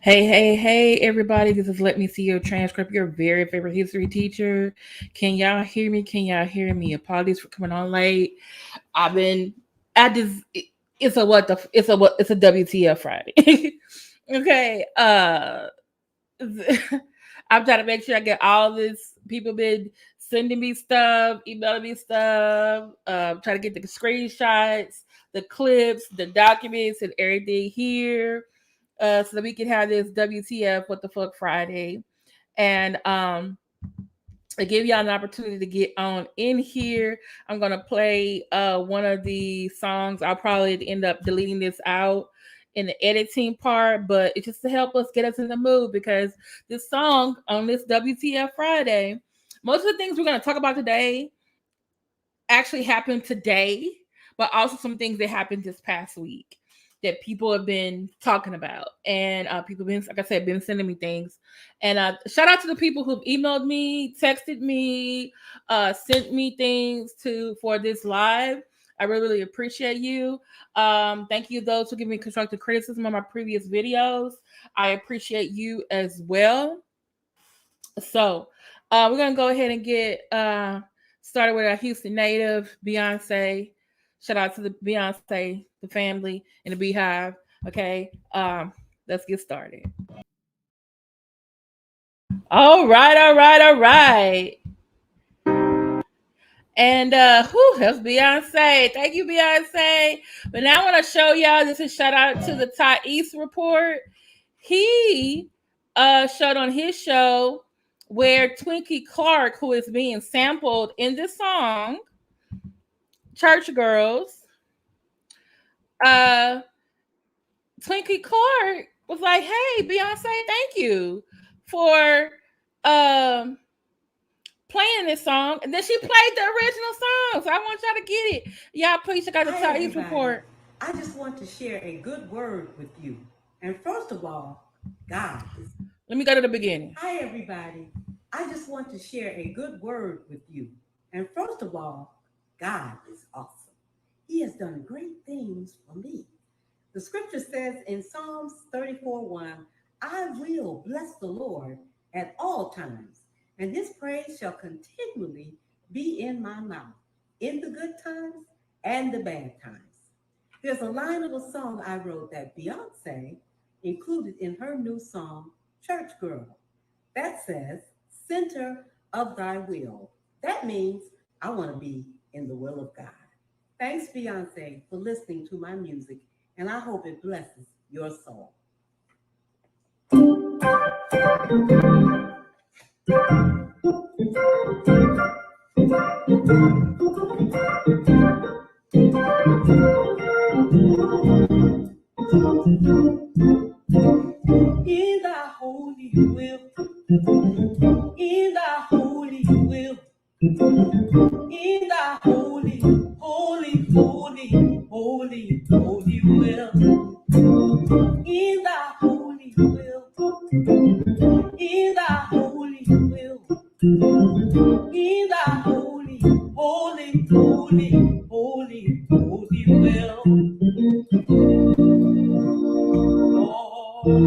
Hey, everybody. This is Let Me See Your Transcript, your very favorite history teacher. Can y'all hear me? Can y'all hear me? Apologies for coming on late. I've been at this. It's a what the it's a what it's a WTF Friday. Okay. I'm trying to make sure I get all this. People been sending me stuff, emailing me stuff, trying to get the screenshots, the clips, the documents, and everything here, so that we can have this WTF What the Fuck Friday, and I give y'all an opportunity to get on in here. I'm gonna play one of the songs. I'll probably end up deleting this out in the editing part, but it's just to help us get us in the mood because this song on this WTF Friday, most of the things we're gonna talk about today actually happened today, but also some things that happened this past week that people have been talking about, and people been, like I said, been sending me things. And shout out to the people who've emailed me, texted me, sent me things to for this live. I really appreciate you. Thank you those who give me constructive criticism on my previous videos. I appreciate you as well. So we're gonna go ahead and get started with our Houston native, Beyonce. Shout out to the Beyonce, the family, and the Beehive. Okay, let's get started. All right. And that's Beyonce. Thank you, Beyonce. But now I want to show y'all. This is shout out to the Ty East report. He showed on his show where Twinkie Clark, who is being sampled in this song, Church Girls, Twinkie Clark was like, "Hey, Beyonce, thank you for playing this song." And then she played the original song. So I want y'all to get it. Y'all please check out the Ty East report. I just want to share a good word with you. And first of all, God is. Let me go to the beginning. Hi, everybody. I just want to share a good word with you. And first of all, God is awesome. He has done great things for me. The scripture says in Psalms 34:1, I will bless the Lord at all times, and his praise shall continually be in my mouth, in the good times and the bad times. There's a line of a song I wrote that Beyonce included in her new song, Church Girl, that says, center of thy will. That means I want to be in the will of God. Thanks, Beyonce, for listening to my music, and I hope it blesses your soul. In thy holy will, in thy holy will, in thy holy, holy, holy, holy, holy will, in thy holy will, in thy holy will, in thy holy, holy, holy, holy, holy will. Lord,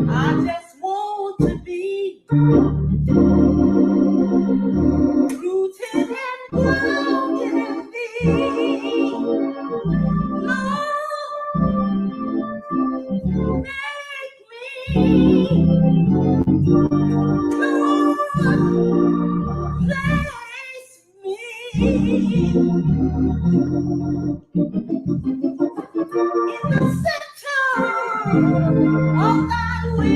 I just want to be rooted and grounded in thee. Lord, make me. Lord, place me in the center of thy will.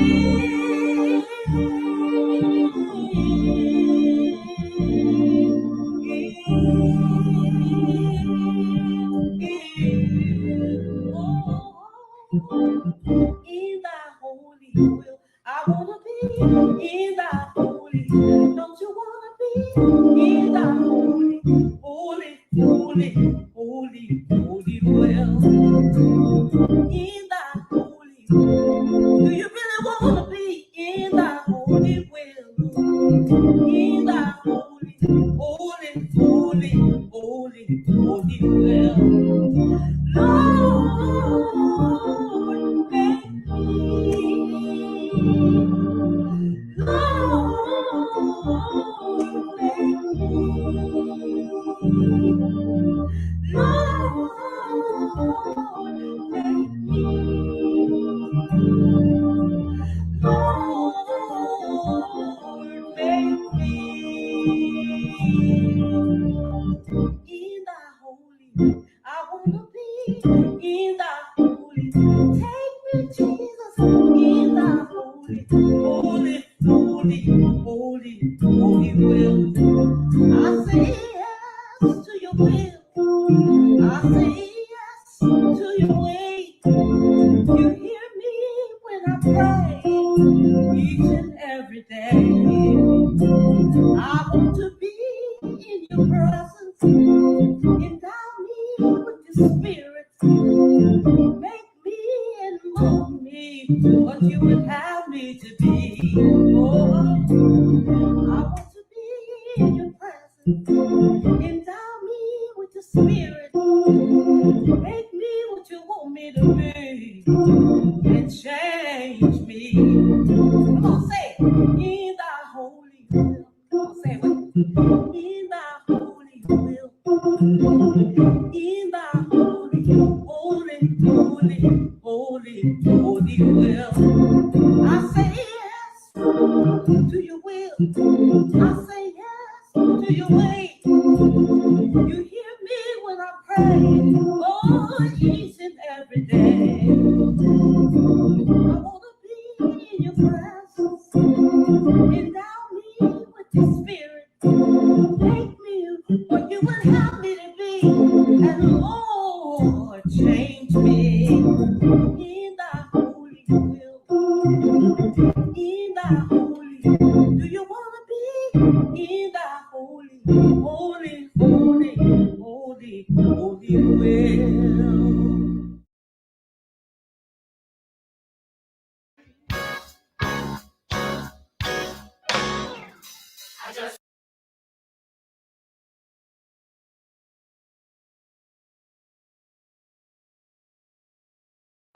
In thy holy will, I wanna be in thy holy. Don't you wanna be in thy holy, holy, holy, holy, holy will? In thy holy, do you really wanna be in thy holy will? In thy holy, holy, holy, holy, holy will. Lord, make me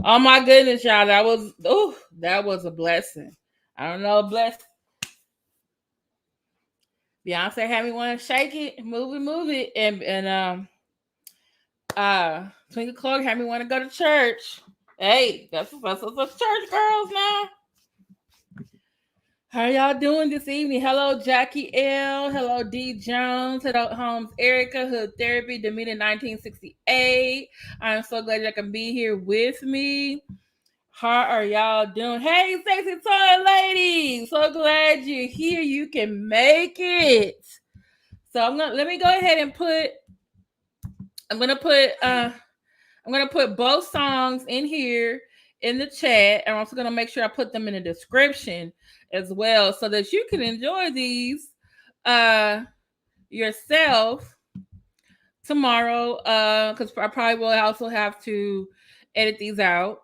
Oh my goodness, y'all. That was a blessing. I don't know, bless. Beyonce had me want to shake it, move it. And Twinkie Clark had me want to go to church. Hey, that's church girls now. How y'all doing this evening? Hello, Jackie L. Hello, D. Jones. Hello, Holmes Erica, Hood Therapy, Demeanor 1968. I'm so glad y'all can be here with me. How are y'all doing? Hey, sexy toy lady. So glad you're here. You can make it. So let me go ahead and I'm gonna put both songs in here in the chat. And I'm also gonna make sure I put them in the description as well so that you can enjoy these yourself tomorrow. Because I probably will also have to edit these out,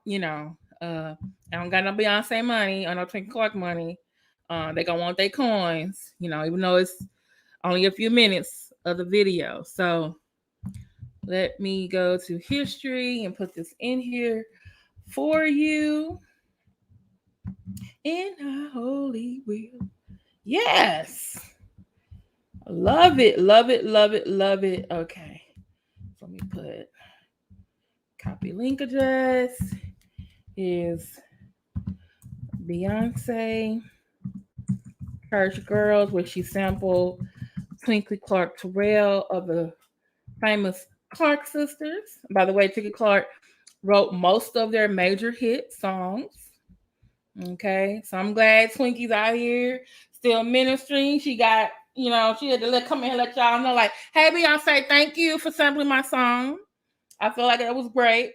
I don't got no Beyonce money or no Twinkie Clark money. They gonna want their coins, even though it's only a few minutes of the video. So let me go to history and put this in here for you. In our holy will. Yes. Love it. Okay. So let me put copy link address is Beyonce Church Girls, where she sampled Twinkie Clark Terrell of the famous Clark sisters. By the way, Twinkie Clark wrote most of their major hit songs. Okay, so I'm glad Twinkie's out here still ministering. She got, she had to come in and let y'all know, like, hey, Beyonce, thank you for sampling my song. I feel like that was great.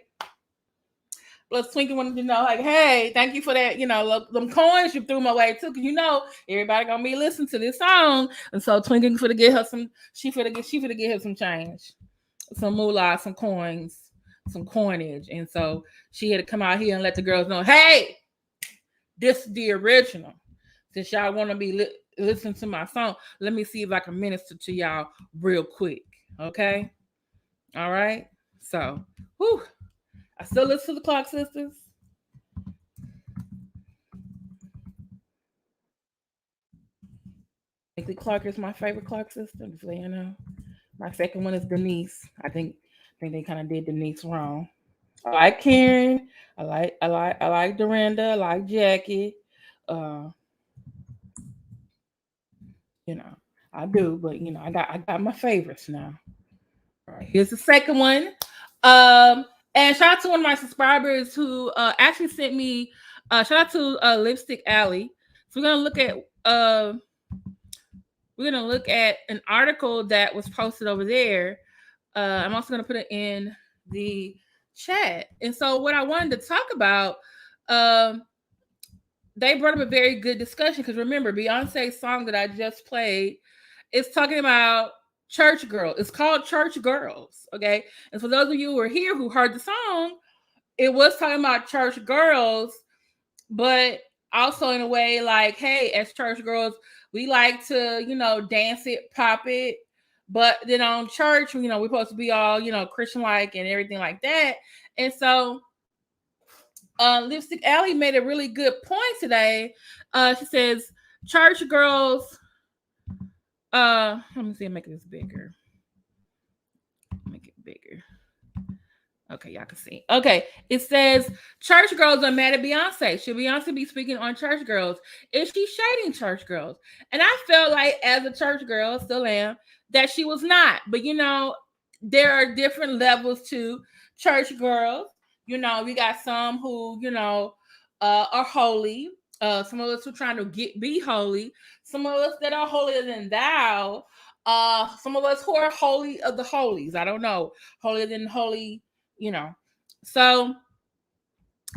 Plus, Twinkie wanted to know, like, hey, thank you for that, them coins you threw my way too, because everybody gonna be listening to this song, and so Twinkie finna get her some. She finna get her some change, some moolah, some coins, some coinage, and so she had to come out here and let the girls know, hey, this is the original. Since y'all want to be listening to my song, let me see if I can minister to y'all real quick. Okay? All right? So, I still listen to the Clark sisters. Twinkie Clark is my favorite Clark sister, just so you know. My second one is Denise. I think they kind of did Denise wrong. I like Karen. I like Dorinda. I like Jackie. Uh, you know, I do, but I got my favorites now. All right, here's the second one. And shout out to one of my subscribers who actually sent me. Shout out to Lipstick Alley. So we're gonna look at an article that was posted over there. I'm also gonna put it in the chat. And so what I wanted to talk about, um, they brought up a very good discussion because remember Beyonce's song that I just played is talking about church girls. It's called Church Girls. Okay. And for those of you who are here who heard the song, it was talking about church girls, but also in a way like, hey, as church girls, we like to, dance it, pop it. But then on church, we're supposed to be all, Christian like and everything like that. And so Lipstick Alley made a really good point today. She says, church girls, let me see, make this bigger. Make it bigger. Okay, y'all can see. Okay, it says church girls are mad at Beyonce. Should Beyonce be speaking on church girls? Is she shading church girls? And I felt like, as a church girl, still am, that she was not. But there are different levels to church girls. We got some who are holy. Some of us who are trying to be holy. Some of us that are holier than thou. Some of us who are holy of the holies. I don't know, holier than holy. So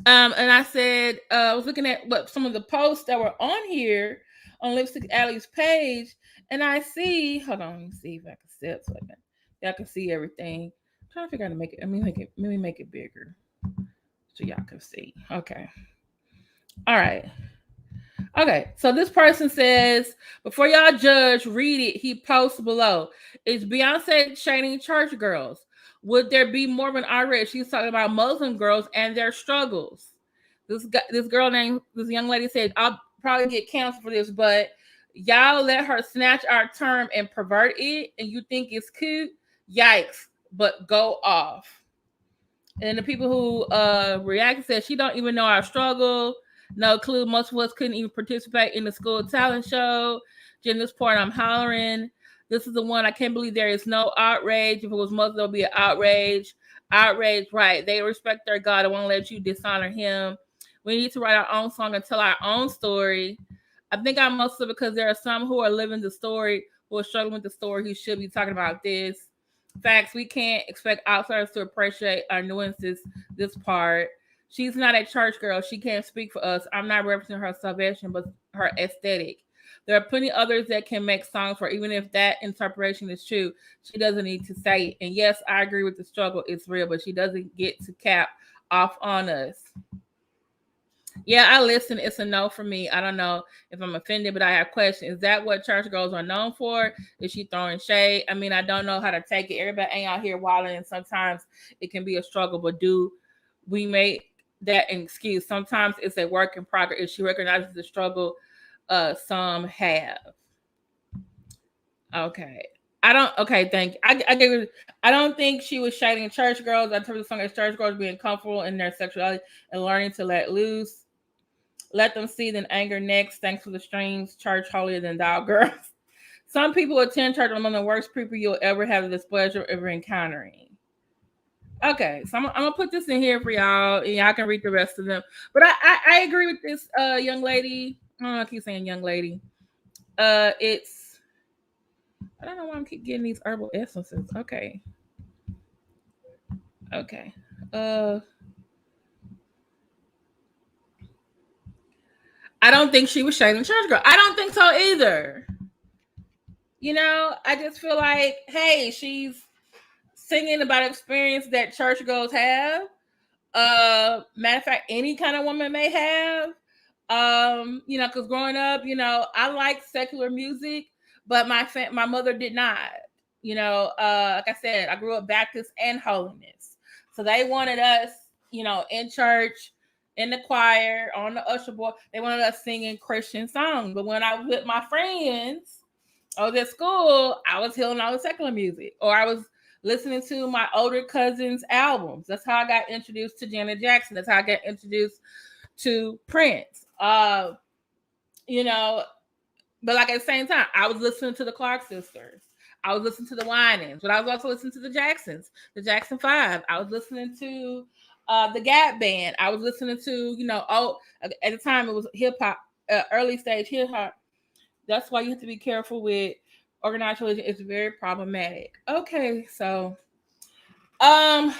and I said, I was looking at what some of the posts that were on here on Lipstick Alley's page, and I see, hold on, let me see if I can see it so y'all can see everything. I'm trying to figure out how to make it. Let me make it bigger so y'all can see. Okay. All right. Okay, so this person says, before y'all judge, read it. He posts below. Is Beyonce shading church girls? Would there be more of an outrage? She's talking about Muslim girls and their struggles. This young lady said, I'll probably get canceled for this, but y'all let her snatch our term and pervert it, and you think it's cute? Yikes, but go off. And the people who reacted said, she don't even know our struggle. No clue. Most of us couldn't even participate in the school talent show. Jen, this part I'm hollering. This is the one I can't believe there is no outrage. If it was Muslim, there'll be an outrage. Outrage, right. They respect their God. I won't let you dishonor him. We need to write our own song and tell our own story. I think I'm mostly because there are some who are living the story, who are struggling with the story, who should be talking about this. Facts, we can't expect outsiders to appreciate our nuances, this part. She's not a church girl. She can't speak for us. I'm not representing her salvation, but her aesthetic. There are plenty others that can make songs for, even if that interpretation is true. She doesn't need to say it. And yes, I agree with the struggle. It's real, but she doesn't get to cap off on us. Yeah, I listen. It's a no for me. I don't know if I'm offended, but I have questions. Is that what church girls are known for? Is she throwing shade? I mean, I don't know how to take it. Everybody ain't out here wilding, and sometimes it can be a struggle, but do we make that an excuse? Sometimes it's a work in progress. If she recognizes the struggle, some have. Okay. Thank you. I don't think she was shading church girls. I took the song as church girls being comfortable in their sexuality and learning to let loose. Let them see, then anger next. Thanks for the streams. Church holier than thou, girls. Some people attend church among the worst people you'll ever have the displeasure of ever encountering. Okay, so I'm gonna put this in here for y'all, and y'all can read the rest of them. But I agree with this young lady. I don't know, I keep saying young lady. It's, I don't know why I keep getting these herbal essences. Okay. I don't think she was shading church girl. I don't think so either. I just feel like, hey, she's singing about experience that church girls have. Matter of fact, any kind of woman may have. Because growing up, I like secular music, but my mother did not. Like I said, I grew up Baptist and holiness. So they wanted us, in church, in the choir, on the usher board, they wanted us singing Christian songs. But when I was with my friends, I was at school, I was hearing all the secular music, or I was listening to my older cousins' albums. That's how I got introduced to Janet Jackson. That's how I got introduced to Prince. You know, but like at the same time, I was listening to the Clark sisters. I was listening to the Winans, but I was also listening to the Jacksons, the Jackson 5. I was listening to the Gap Band. I was listening to, you know, at the time it was hip hop, early stage hip hop. That's why you have to be careful with organized religion. It's very problematic. Okay, so Al,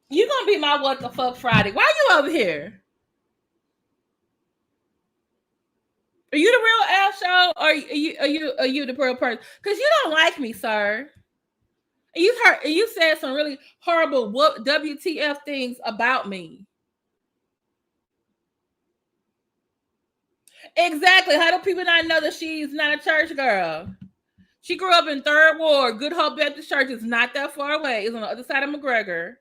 you gonna be my what the fuck Friday. Why you over here? Are you the real Al show, or are you the real person? Because you don't like me, sir. And you said some really horrible WTF things about me. Exactly. How do people not know that she's not a church girl? She grew up in Third Ward. Good Hope Baptist Church is not that far away. It's on the other side of McGregor.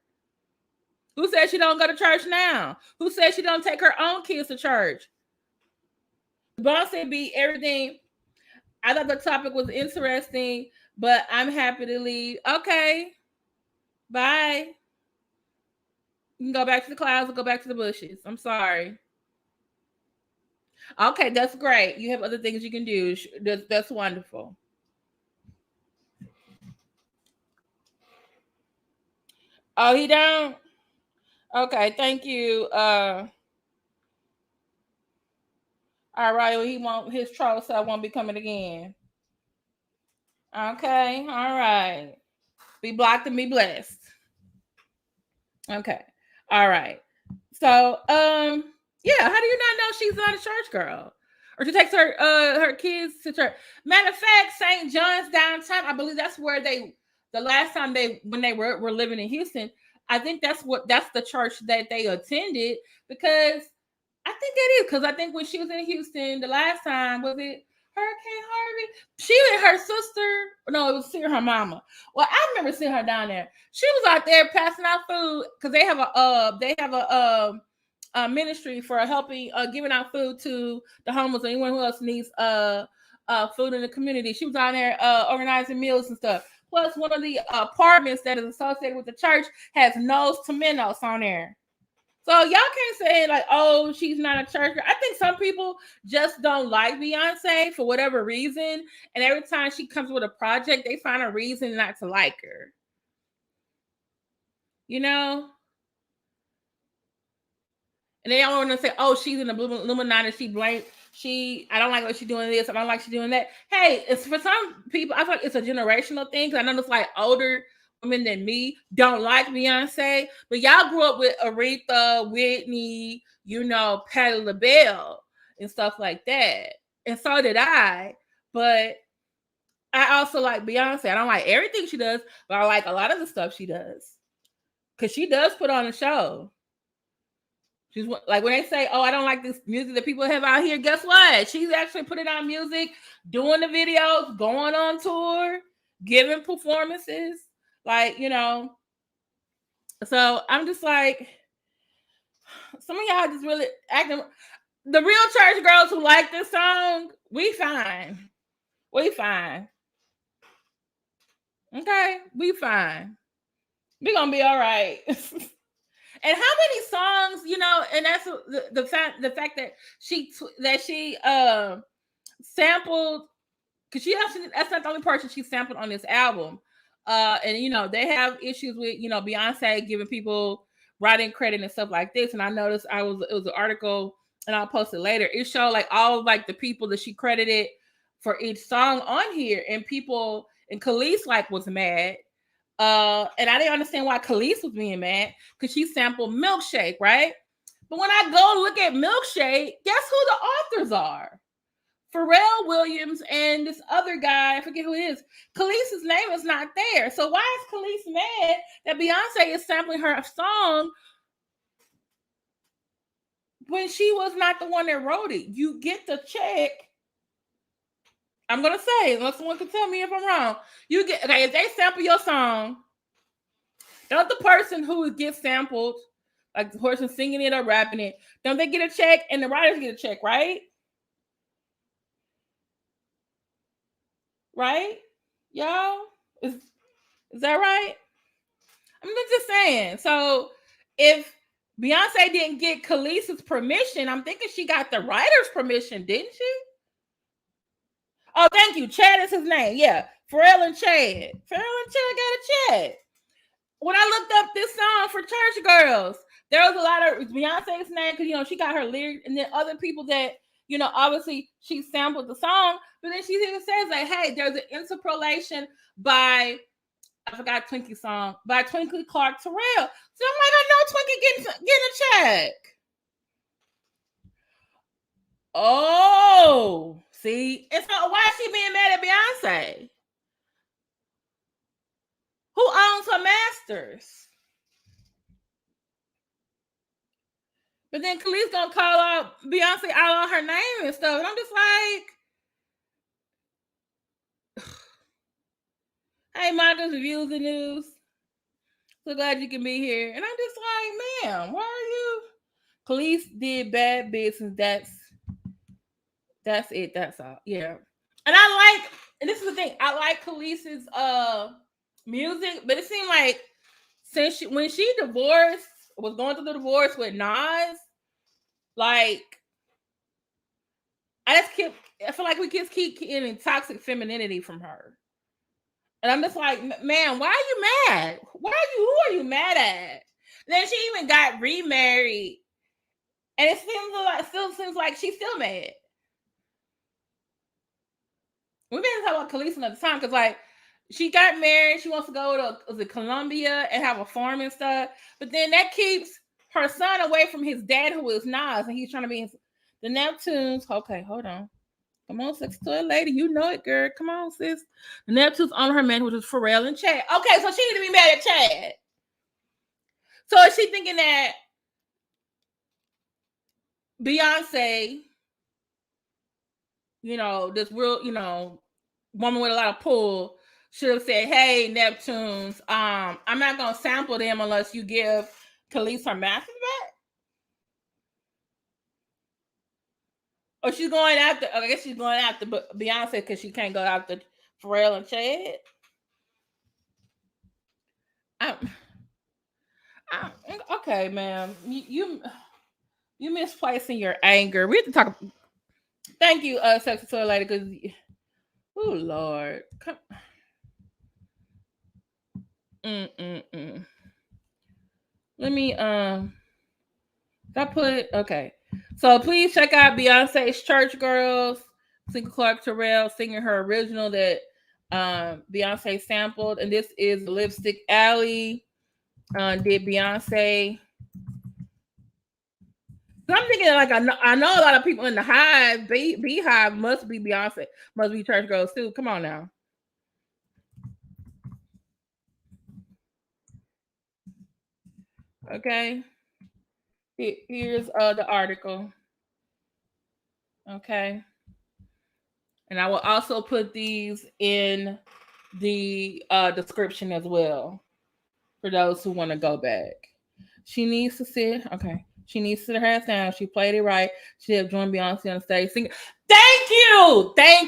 Who said she don't go to church now? Who said she don't take her own kids to church? Beyonce beat everything. I thought the topic was interesting, but I'm happy to leave. Okay. Bye. You can go back to the clouds or go back to the bushes. I'm sorry. Okay, that's great. You have other things you can do. That's wonderful. Oh, he don't? Okay, thank you. All right, well, he won't, his troll self won't be coming again. Okay, all right. Be blocked and be blessed. Okay. All right. So, yeah, how do you not know she's not a church girl? Or she takes her kids to church. Matter of fact, St. John's downtown, I believe that's where the last time when they were living in Houston, I think that's the church that they attended, because I think that is, because I think when she was in Houston the last time, was it Hurricane Harvey? She and her sister, no, it was her mama. Well, I remember seeing her down there. She was out there passing out food, because they have a ministry for helping giving out food to the homeless or anyone who else needs food in the community. She was down there organizing meals and stuff. Plus, one of the apartments that is associated with the church has Nose Tomatoes on there. So y'all can't say like, oh, she's not a church girl. I think some people just don't like Beyonce for whatever reason. And every time she comes with a project, they find a reason not to like her. You know? And they all want to say, oh, she's in the Illuminati. I don't like what she's doing this. I don't like she's doing that. Hey, it's for some people, I feel like it's a generational thing. I know it's like older women than me don't like Beyonce, but y'all grew up with Aretha, Whitney, you know, Patti LaBelle and stuff like that. And so did I. But I also like Beyonce. I don't like everything she does, but I like a lot of the stuff she does. Because she does put on a show. She's like, when they say, oh, I don't like this music that people have out here, guess what? She's actually putting on music, doing the videos, going on tour, giving performances. Like, you know. So I'm just like, some of y'all just really acting. The real church girls who like this song, we fine. We fine. Okay, we fine. We gonna be all right. And how many songs, you know, and that's the fact that she sampled, because that's not the only person she sampled on this album. And you know, they have issues with, you know, Beyonce giving people writing credit and stuff like this. And I noticed it was an article, and I'll post it later. It showed like all of like the people that she credited for each song on here, and people, and Khalees like was mad. And I didn't understand why Khalees was being mad, because she sampled Milkshake, right? But when I go look at Milkshake, guess who the authors are? Pharrell Williams and this other guy, I forget who it is. Khalees' name is not there. So why is Khalees mad that Beyonce is sampling her song when she was not the one that wrote it? You get the check. I'm going to say, unless someone can tell me if I'm wrong. You get, okay, if they sample your song, don't the person who gets sampled, like the person singing it or rapping it, don't they get a check, and the writers get a check, right? right? Y'all, is that right? I'm just saying. So if Beyonce didn't get Khaleesi's permission, I'm thinking she got the writer's permission, didn't she? Oh, thank you. Chad is his name. Yeah. Pharrell and Chad. Pharrell and Chad got a Chad. When I looked up this song for Church Girls, there was a lot of Beyonce's name because, she got her lyrics, and then other people that, obviously she sampled the song, but then she even says like, hey, there's an interpolation by, I forgot Twinkie song, by Twinkie Clark Terrell. So I'm like, I know Twinkie getting a check. Oh, see? And so why is she being mad at Beyonce? Who owns her masters? But then Khalees gonna call out Beyonce out on her name and stuff. And I'm just like, hey, Monica's Reviews and News. So glad you can be here. And I'm just like, ma'am, why are you? Khalees did bad business. That's it. That's all. Yeah. And and this is the thing, I like Khalees's music, but it seemed like when she divorced, was going through the divorce with Nas, like I feel like we just keep getting toxic femininity from her. And I'm just like, man, why are you mad? Who are you mad at? And then she even got remarried. And it still seems like she's still mad. We've been talking about Khalees another time because, like, she got married. She wants to go to Colombia and have a farm and stuff. But then that keeps her son away from his dad, who is Nas, and he's trying to be the Neptunes. Okay, hold on. Come on, sex toy lady. You know it, girl. Come on, sis. The Neptunes on her man, which is Pharrell and Chad. Okay, so she need to be mad at Chad. So is she thinking that Beyonce, this real, woman with a lot of pull, should have said, hey, Neptunes, I'm not going to sample them unless you give Khalees her masters back? Or she's going after, I guess she's going after Beyonce because she can't go after Pharrell and Chad? Okay, ma'am. You misplacing your anger. We have to talk. Thank you, sexy toy lady, because, oh, Lord. Come. Let me, okay. So please check out Beyonce's Church Girls, Twinkie Clark Terrell singing her original that Beyonce sampled. And this is Lipstick Alley. Did Beyonce. So I'm thinking, like, I know a lot of people in the Hive, Beehive must be Beyonce, must be Church Girls too. Come on now. Okay. Here's the article. Okay. And I will also put these in the description as well for those who want to go back. She needs to sit. Okay. She needs to sit her ass down. She played it right. She have joined Beyonce on the stage singing. Thank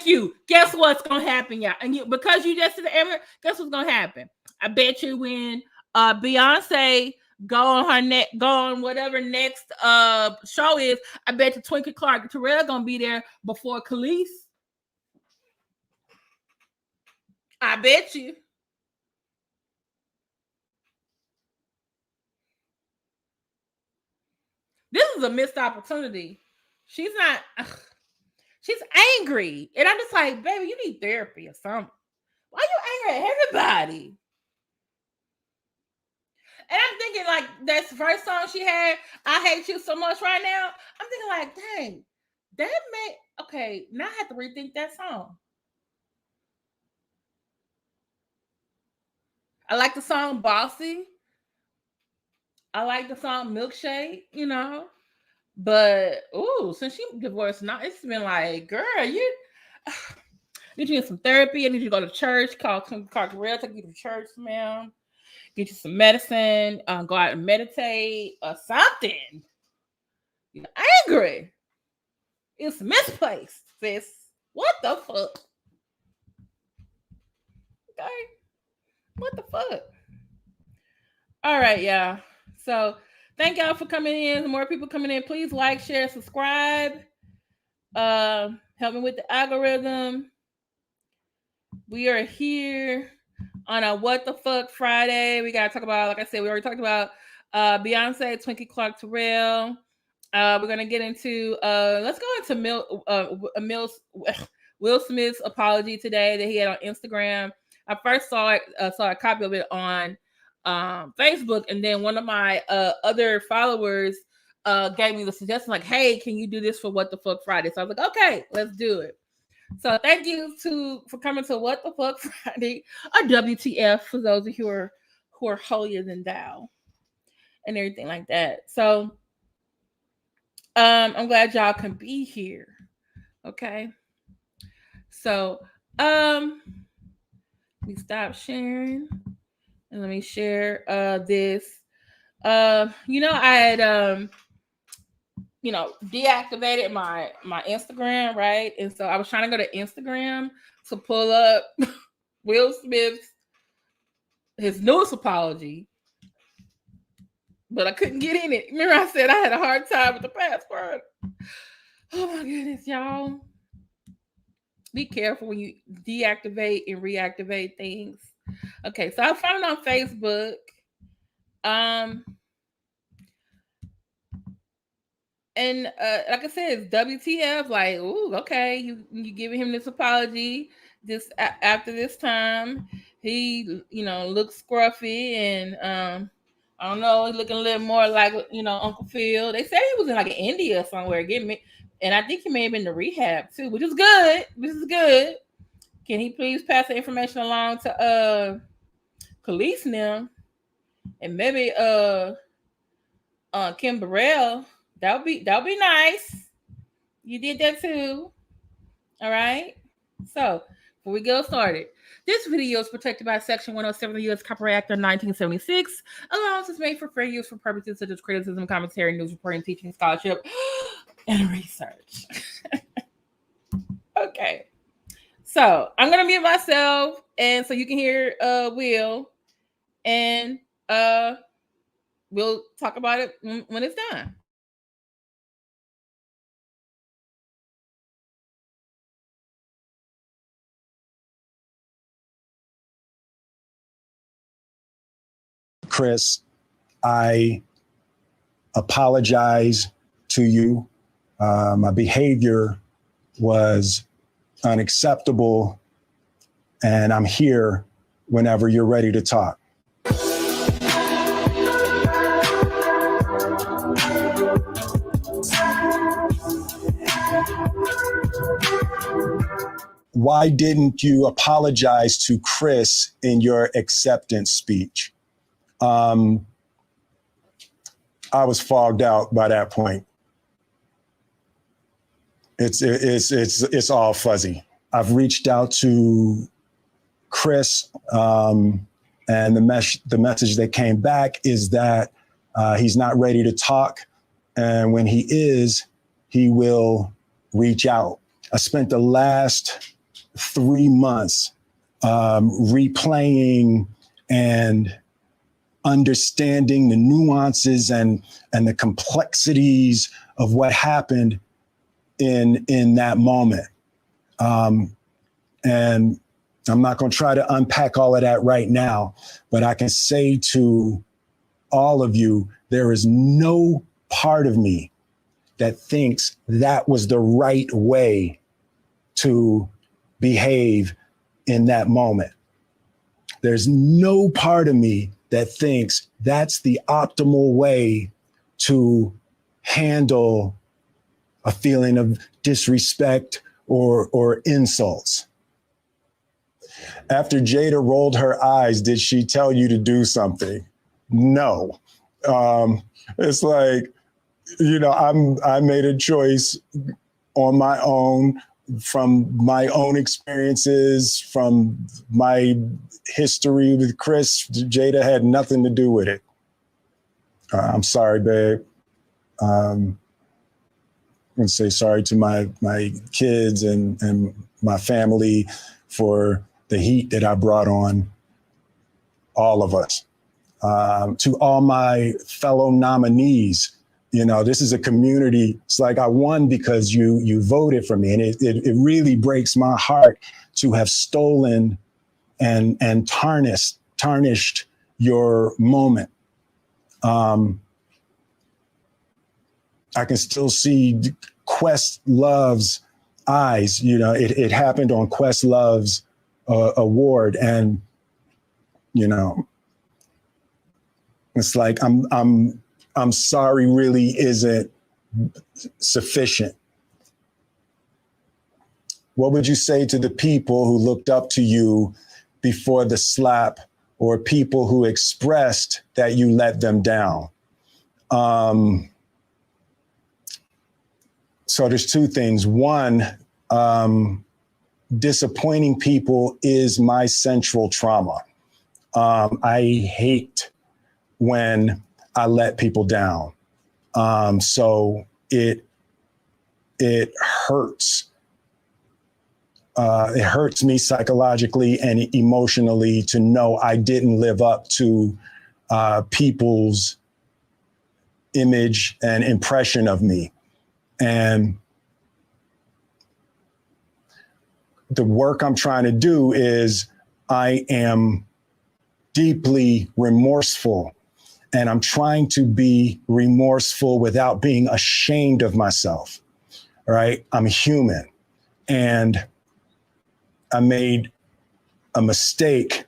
you. Guess what's gonna happen, y'all? And because you just did the guess what's gonna happen? I bet you when Beyonce go on whatever next show is, I bet you Twinkie Clark and Terrell gonna be there before Khalees. I bet you. This is a missed opportunity. She's angry. And I'm just like, baby, you need therapy or something. Why are you angry at everybody? And I'm thinking, like, that's the first song she had, I Hate You So Much Right Now. I'm thinking, like, dang, okay, now I have to rethink that song. I like the song Bossy. I like the song Milkshake, But, since she divorced, now it's been like, girl, you need to get some therapy. I need you to go to church. Call Carl, take you to church, ma'am. Get you some medicine. Go out and meditate or something. You're angry. It's misplaced, sis. What the fuck? What the fuck? All right, y'all. So thank y'all for coming in. The more people coming in, please like, share, subscribe. Help me with the algorithm. We are here on a What the Fuck Friday. We gotta talk about, like I said, we already talked about Beyonce, Twinkie Clark, Terrell. We're gonna get into let's go into Will Smith's apology today that he had on Instagram. I first saw a copy of it on Facebook, and then one of my other followers gave me the suggestion, like, "Hey, can you do this for What the Fuck Friday?" So I was like, "Okay, let's do it." So thank you for coming to What the Fuck Friday, or WTF for those of you who are holier than thou and everything like that. So I'm glad y'all can be here. Okay. So let me stop sharing and let me share this. I had deactivated my Instagram, right? And so I was trying to go to Instagram to pull up Will Smith's his newest apology, but I couldn't get in it. Remember I said I had a hard time with the password. Oh my goodness, y'all. Be careful when you deactivate and reactivate things. Okay, so I found it on Facebook. And like I said, it's WTF. Like, ooh, okay, you giving him this apology after this time. He, looks scruffy, and I don't know, he's looking a little more like Uncle Phil. They said he was in like India somewhere getting me, and I think he may have been to rehab too, which is good. This is good. Can he please pass the information along to police now, and maybe Kim Burrell? That'll be nice. You did that too. All right. So before we get started, this video is protected by Section 107 of the U.S. Copyright Act of 1976. Allowance is made for fair use for purposes such as criticism, commentary, news reporting, teaching, scholarship, and research. Okay. So I'm gonna mute myself, and so you can hear Will, and we'll talk about it when it's done. Chris, I apologize to you. My behavior was unacceptable, and I'm here whenever you're ready to talk. Why didn't you apologize to Chris in your acceptance speech? I was fogged out by that point. It's all fuzzy. I've reached out to Chris, and the message that came back is that he's not ready to talk, and when he is, he will reach out. I spent the last 3 months replaying and understanding the nuances and the complexities of what happened in that moment. And I'm not going to try to unpack all of that right now, but I can say to all of you, there is no part of me that thinks that was the right way to behave in that moment. There's no part of me that thinks that's the optimal way to handle a feeling of disrespect or insults. After Jada rolled her eyes, did she tell you to do something? No. It's like, I made a choice on my own, from my own experiences, from my history with Chris. Jada had nothing to do with it. I'm sorry, babe. I'm going to say sorry to my kids and my family for the heat that I brought on. all of us. To all my fellow nominees, this is a community. It's like I won because you voted for me. And it really breaks my heart to have stolen and tarnished your moment. I can still see Questlove's eyes. It happened on Questlove's award, and it's like I'm sorry really isn't sufficient. What would you say to the people who looked up to you before the slap, or people who expressed that you let them down? So there's two things. One, disappointing people is my central trauma. I hate when I let people down. So it hurts. It hurts me psychologically and emotionally to know I didn't live up to people's image and impression of me. And the work I'm trying to do is I am deeply remorseful, and I'm trying to be remorseful without being ashamed of myself, right? I'm human, and I made a mistake,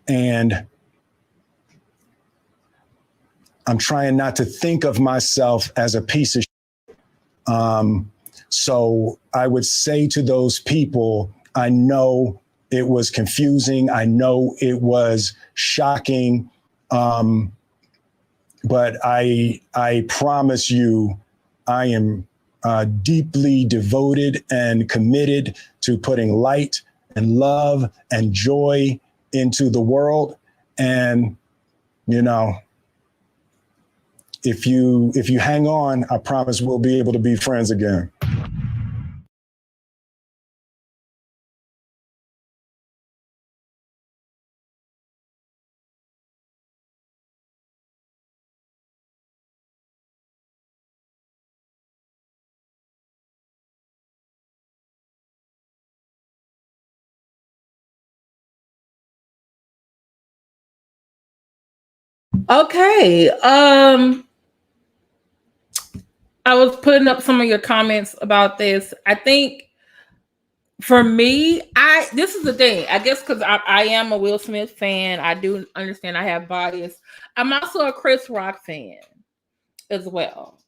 and I'm trying not to think of myself as a piece of shit. So I would say to those people, I know it was confusing. I know it was shocking. But I promise you, I am deeply devoted and committed to putting light and love and joy into the world. And, if you hang on, I promise we'll be able to be friends again. Okay. I was putting up some of your comments about this. I think for me, this is the thing. I guess because I am a Will Smith fan. I do understand I have bias. I'm also a Chris Rock fan as well.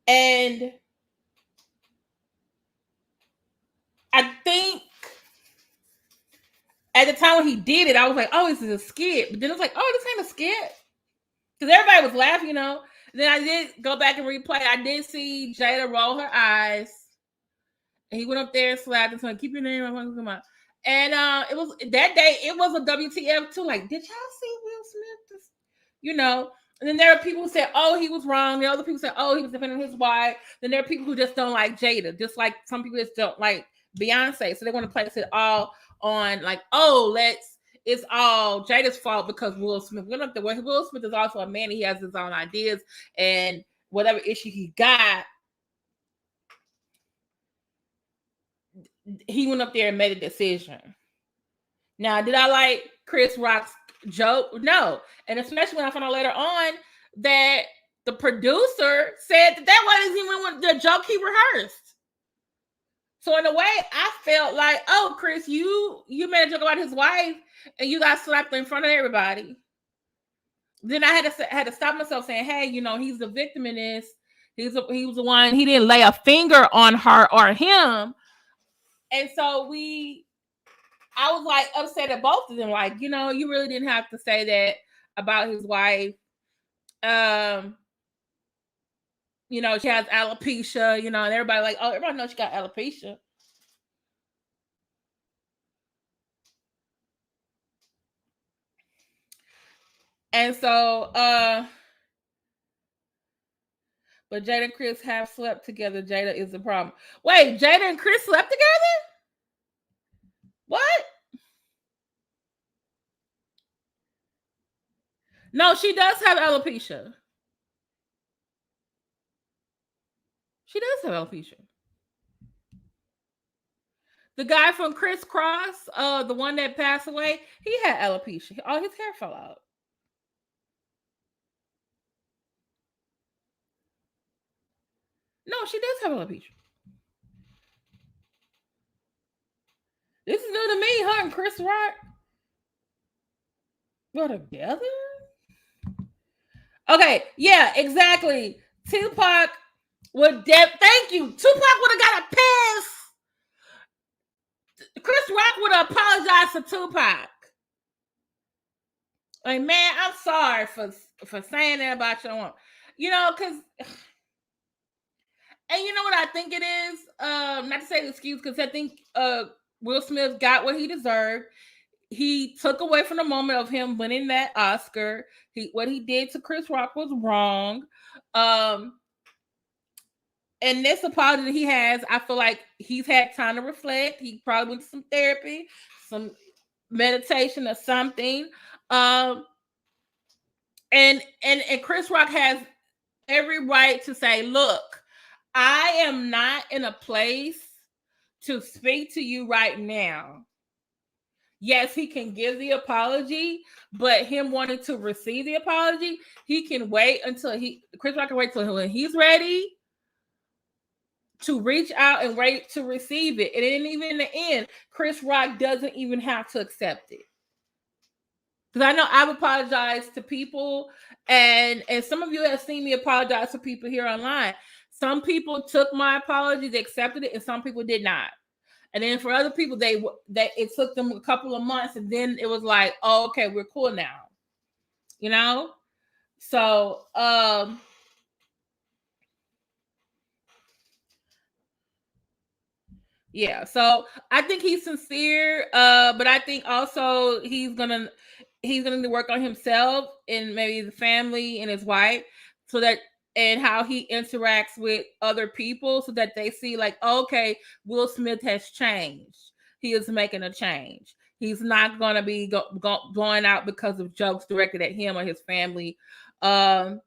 And I think at the time when he did it, I was like, oh, this is a skit. But then it was like, oh, this ain't a skit. Because everybody was laughing, Then I did go back and replay. I did see Jada roll her eyes. And he went up there and slapped and said, keep your name on. And it was that day, it was a WTF too. Like, did y'all see Will Smith? And then there are people who said, oh, he was wrong. The other people said, oh, he was defending his wife. Then there are people who just don't like Jada, just like some people just don't like Beyonce. So they want to place it all on like, oh, it's all Jada's fault because Will Smith. Will Smith is also a man. He has his own ideas, and whatever issue he got, he went up there and made a decision. Now, did I like Chris Rock's joke? No. And especially when I found out later on that the producer said that wasn't even the joke he rehearsed. So in a way, I felt like, oh, Chris, you made a joke about his wife and you got slapped in front of everybody. Then I had to stop myself saying, hey, he's the victim in this. He was the one, he didn't lay a finger on her or him. And so I was like upset at both of them. Like, you really didn't have to say that about his wife. She has alopecia, and everybody like, oh, everybody knows she got alopecia. And so, but Jada and Chris have slept together. Jada is the problem. Wait, Jada and Chris slept together? What? No, she does have alopecia. She does have alopecia. The guy from Criss Cross, the one that passed away, he had alopecia. All his hair fell out. No, she does have alopecia. This is new to me, huh? And Chris Rock. We're together? Okay, yeah, exactly. Tupac would thank you. Tupac would have got a pass. Chris Rock would have apologized to Tupac. Like, man, I'm sorry for saying that about your because and you know what I think it is? Not to say the excuse, because I think Will Smith got what he deserved. He took away from the moment of him winning that Oscar. What he did to Chris Rock was wrong. And this apology that he has, I feel like he's had time to reflect. He probably went to some therapy, some meditation or something. And Chris Rock has every right to say, look, I am not in a place to speak to you right now. Yes, he can give the apology, but him wanting to receive the apology, he can wait until Chris Rock can wait till when he's ready to reach out and wait to receive it. And then even in the end, Chris Rock doesn't even have to accept it. Because I know I've apologized to people, and some of you have seen me apologize to people here online. Some people took my apology, they accepted it, and some people did not. And then for other people, it took them a couple of months, and then it was like, oh, okay, we're cool now. So yeah, so I think he's sincere, but I think also he's gonna work on himself and maybe the family and his wife, so that and how he interacts with other people, so that they see like, okay, Will Smith has changed. He is making a change. He's not gonna be going out because of jokes directed at him or his family, and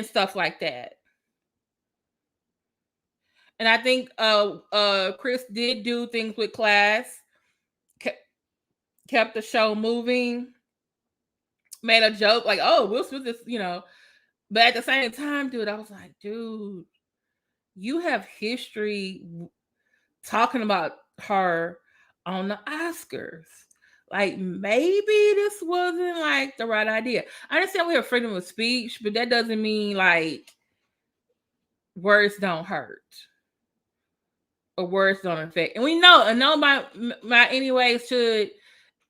stuff like that. And I think Chris did do things with class, kept the show moving, made a joke like, oh, Will Smith is, but at the same time, dude, I was like, dude, you have history talking about her on the Oscars. Like, maybe this wasn't like the right idea. I understand we have freedom of speech, but that doesn't mean like words don't hurt. Or words don't affect. And we know, my anyways, should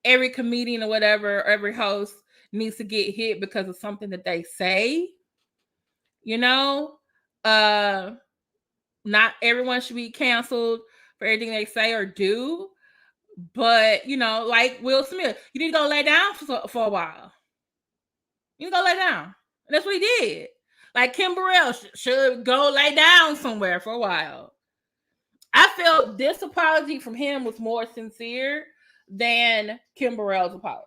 every comedian or whatever, or every host needs to get hit because of something that they say. Not everyone should be canceled for everything they say or do. But, like Will Smith, you need to go lay down for a while. You need to go lay down. And that's what he did. Like Kim Burrell should go lay down somewhere for a while. I felt this apology from him was more sincere than Kim Burrell's apology.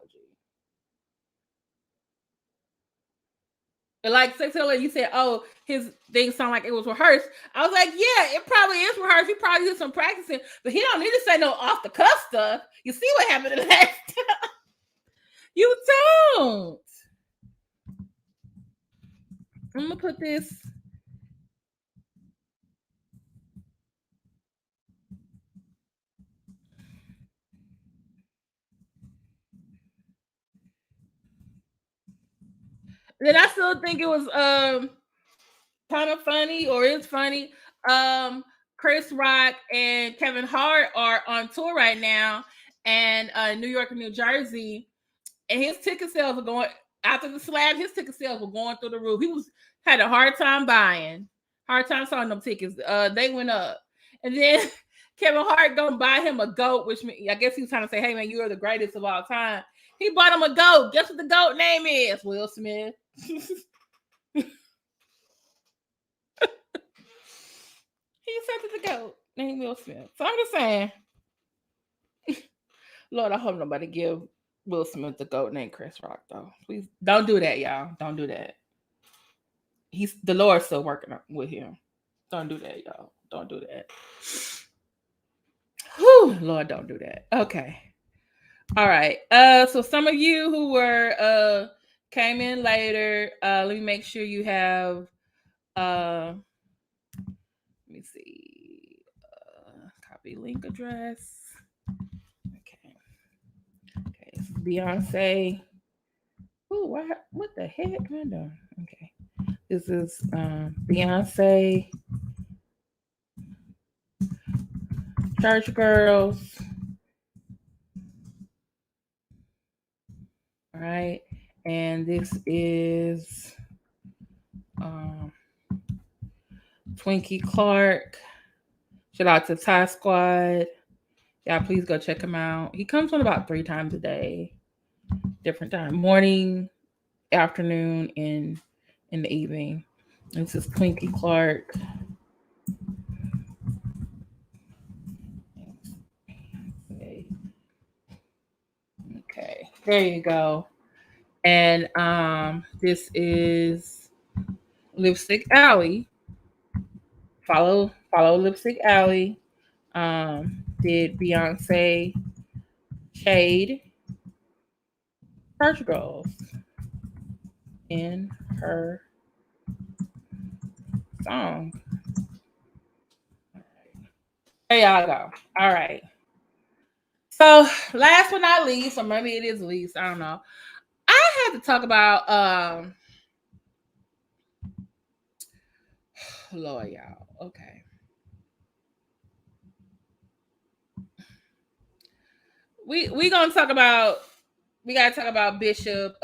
Like Cecilia, you said, oh, his things sound like it was rehearsed. I was like, yeah, it probably is rehearsed. He probably did some practicing, but he don't need to say no off the cuff stuff. You see what happened to that? You don't. I'm gonna put this. Then I still think it was kind of funny, or it's funny. Chris Rock and Kevin Hart are on tour right now, and New York and New Jersey, and his ticket sales are going after the slab. His ticket sales were going through the roof. He had a hard time selling them tickets. They went up, and then Kevin Hart gonna buy him a goat, which I guess he's trying to say, "Hey man, you are the greatest of all time." He bought him a goat. Guess what the goat name is? Will Smith. He accepted the goat named Will Smith. So I'm just saying, Lord, I hope nobody give Will Smith the GOAT named Chris Rock, though. Please don't do that, y'all. Don't do that. He's the Lord's still working with him. Don't do that, y'all. Don't do that. Whew, Lord, don't do that. Okay. All right. So some of you who were came in later, let me make sure you have let me see. Copy link address. Okay. Okay. It's Beyonce. Ooh, what the heck am I doing? Okay. This is Beyonce Church Girls. All right. And this is Twinkie Clark. Shout out to Ty Squad. Yeah, please go check him out. He comes on about 3 times a day. Different time. Morning, afternoon, and in the evening. This is Twinkie Clark. Okay, there you go. And this is Lipstick Alley. Follow Lipstick Alley. Did Beyonce shade Church Girls in her song? There y'all go. All right. So last but not least, or maybe it is least, I don't know. I had to talk about Lord, y'all. Okay. We gonna talk about, we gotta talk about Bishop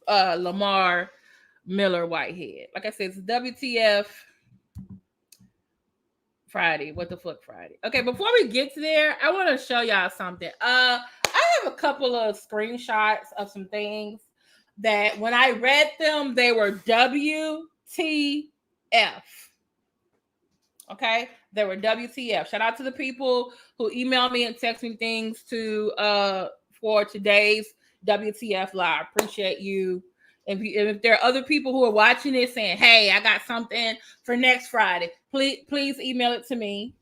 Lamar Miller Whitehead. Like I said, it's WTF Friday. What the fuck Friday? Okay, before we get to there, I want to show y'all something. I have a couple of screenshots of some things that when I read them, they were WTF. Okay, they were WTF. Shout out to the people who email me and text me things to for today's WTF live. Appreciate you. If there are other people who are watching this saying, "Hey, I got something for next Friday," please email it to me.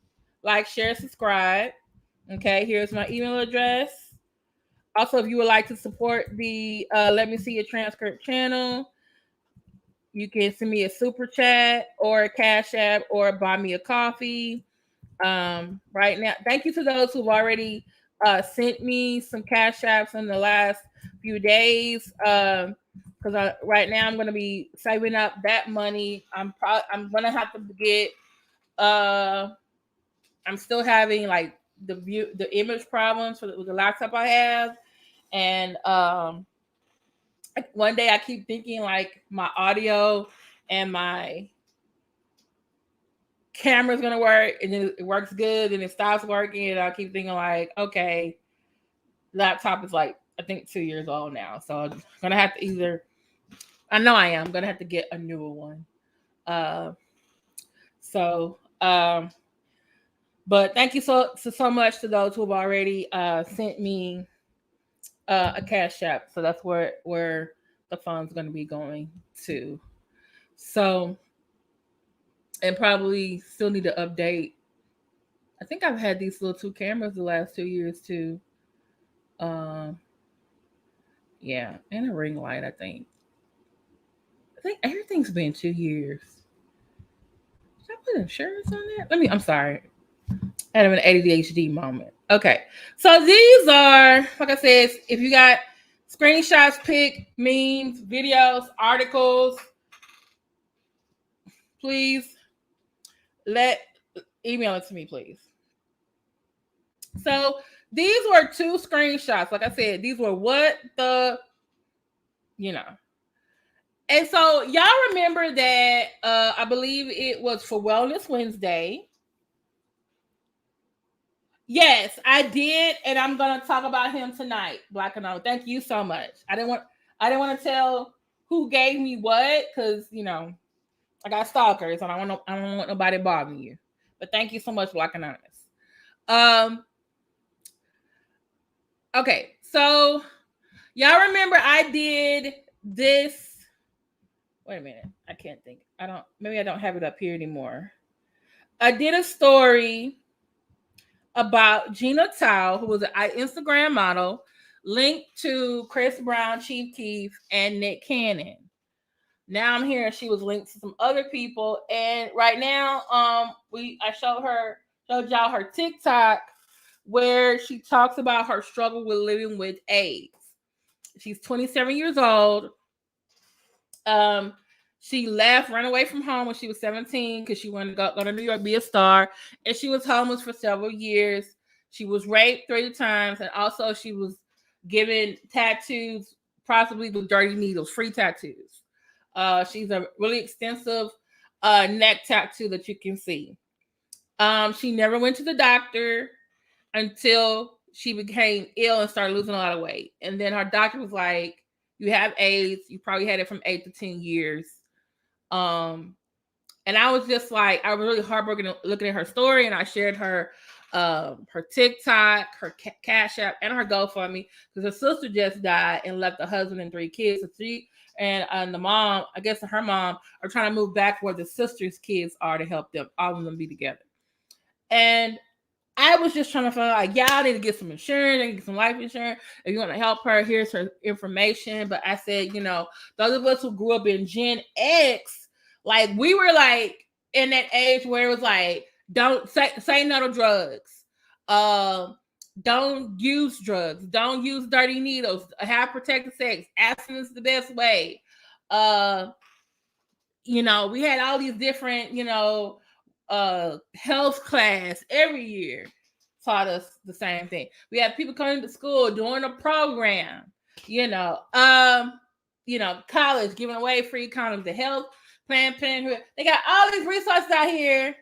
Like, share, subscribe. Okay, here's my email address. Also, if you would like to support the Let Me See Your Transcript channel, you can send me a super chat or a cash app or buy me a coffee. Right now, thank you to those who've already sent me some cash apps in the last few days. Because right now I'm going to be saving up that money. I'm going to have to get. I'm still having like the image problems with the laptop I have, and one day I keep thinking like my audio and my camera's gonna work, and then it works good, and it stops working, and I keep thinking like, okay, laptop is like I think 2 years old now, so I'm gonna have to either. I know I am gonna have to get a newer one. But thank you so much to those who have already sent me a cash app. So that's where the funds going to be going to. So, and probably still need to update. I think I've had these little 2 cameras the last 2 years too. Yeah, and a ring light. I think everything's been 2 years. Should I put insurance on that? I'm sorry. I had an ADHD moment. Okay. So these are, like I said, if you got screenshots, pic, memes, videos, articles, please email it to me, please. So these were 2 screenshots. Like I said, these were And so y'all remember that I believe it was for Wellness Wednesday. Yes, I did, and I'm gonna talk about him tonight. Black and Thank you so much. I didn't want to tell who gave me what, because I got stalkers, and I don't want nobody bothering you. But thank you so much, Black Anonymous. Okay, so y'all remember I did this. Wait a minute, I can't think. Maybe I don't have it up here anymore. I did a story about Gina Tao, who was an Instagram model, linked to Chris Brown, Chief Keef, and Nick Cannon. Now I'm hearing she was linked to some other people, and right now, I showed y'all her TikTok where she talks about her struggle with living with AIDS. She's 27 years old. She ran away from home when she was 17 because she wanted to go to New York, be a star, and she was homeless for several years. She was raped 3 times, and also she was given tattoos, possibly with dirty needles, free tattoos. She's a really extensive neck tattoo that you can see. She never went to the doctor until she became ill and started losing a lot of weight. And then her doctor was like, you have AIDS. You probably had it from 8 to 10 years. And I was just like, I was really heartbroken looking at her story, and I shared her TikTok, her Cash App, and her GoFundMe because her sister just died and left a husband and 3 kids. So she and the mom, I guess her mom, are trying to move back where the sister's kids are to help them, all of them be together. And I was just trying to find out, like, yeah, I need to get some insurance, I need to get some life insurance. If you want to help her, here's her information. But I said, those of us who grew up in Gen X, like, we were like in that age where it was like, don't say no to drugs. Don't use drugs. Don't use dirty needles. Have protected sex. Abstinence is the best way. We had all these different, health class every year taught us the same thing. We had people coming to school doing a program, college giving away free condoms, the health Planned Parenthood. They got all these resources out here.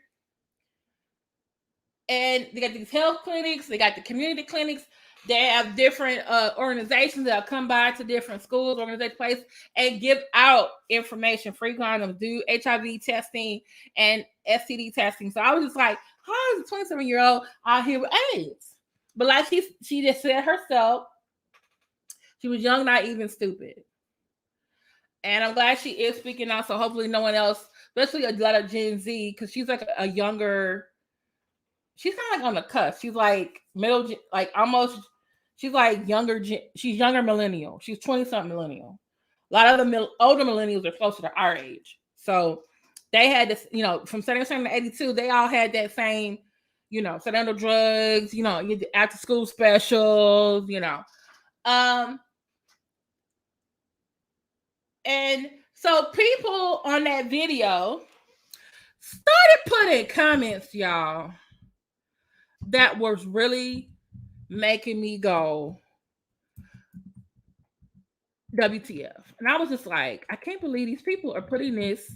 And they got these health clinics, they got the community clinics. They have different organizations that come by to different schools, organization places, and give out information, free condoms, do HIV testing and STD testing. So I was just like, how is a 27-year-old out here with AIDS? But like she just said herself, she was young, naive, and stupid. And I'm glad she is speaking out. So hopefully no one else, especially a lot of Gen Z, because she's like a younger. She's kind of like on the cusp. She's like middle, like almost. She's like younger. She's younger millennial. She's 20-something millennial. A lot of the older millennials are closer to our age. So they had this, from 77 to 82, they all had that same, setting under drugs, after school specials, And so people on that video started putting comments, y'all, that was really making me go, WTF. And I was just like, I can't believe these people are putting this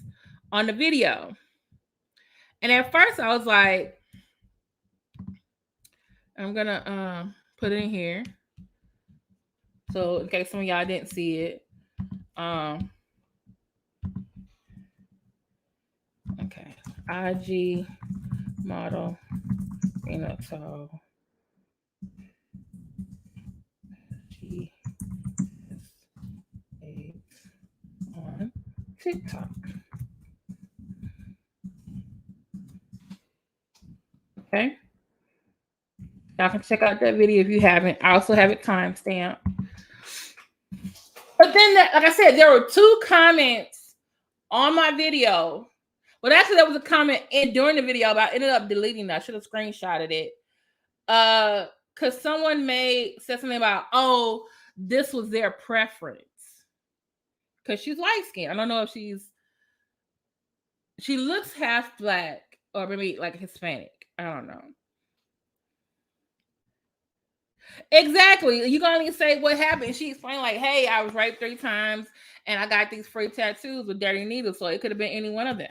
on the video. And at first I was like, I'm gonna put it in here. So in case some of y'all didn't see it. Okay. IG model so she is on TikTok. Okay. Y'all can check out that video if you haven't. I also have it timestamped. But then, like I said, there were 2 comments on my video. Well, actually, there was a comment during the video, but I ended up deleting that. I should have screenshotted it. Because someone said something about, oh, this was their preference. Because she's light skinned. I don't know if she looks half black or maybe like Hispanic. I don't know. Exactly. You can only say what happened. She explained like, hey, I was raped 3 times and I got these free tattoos with dirty needles. So it could have been any one of them.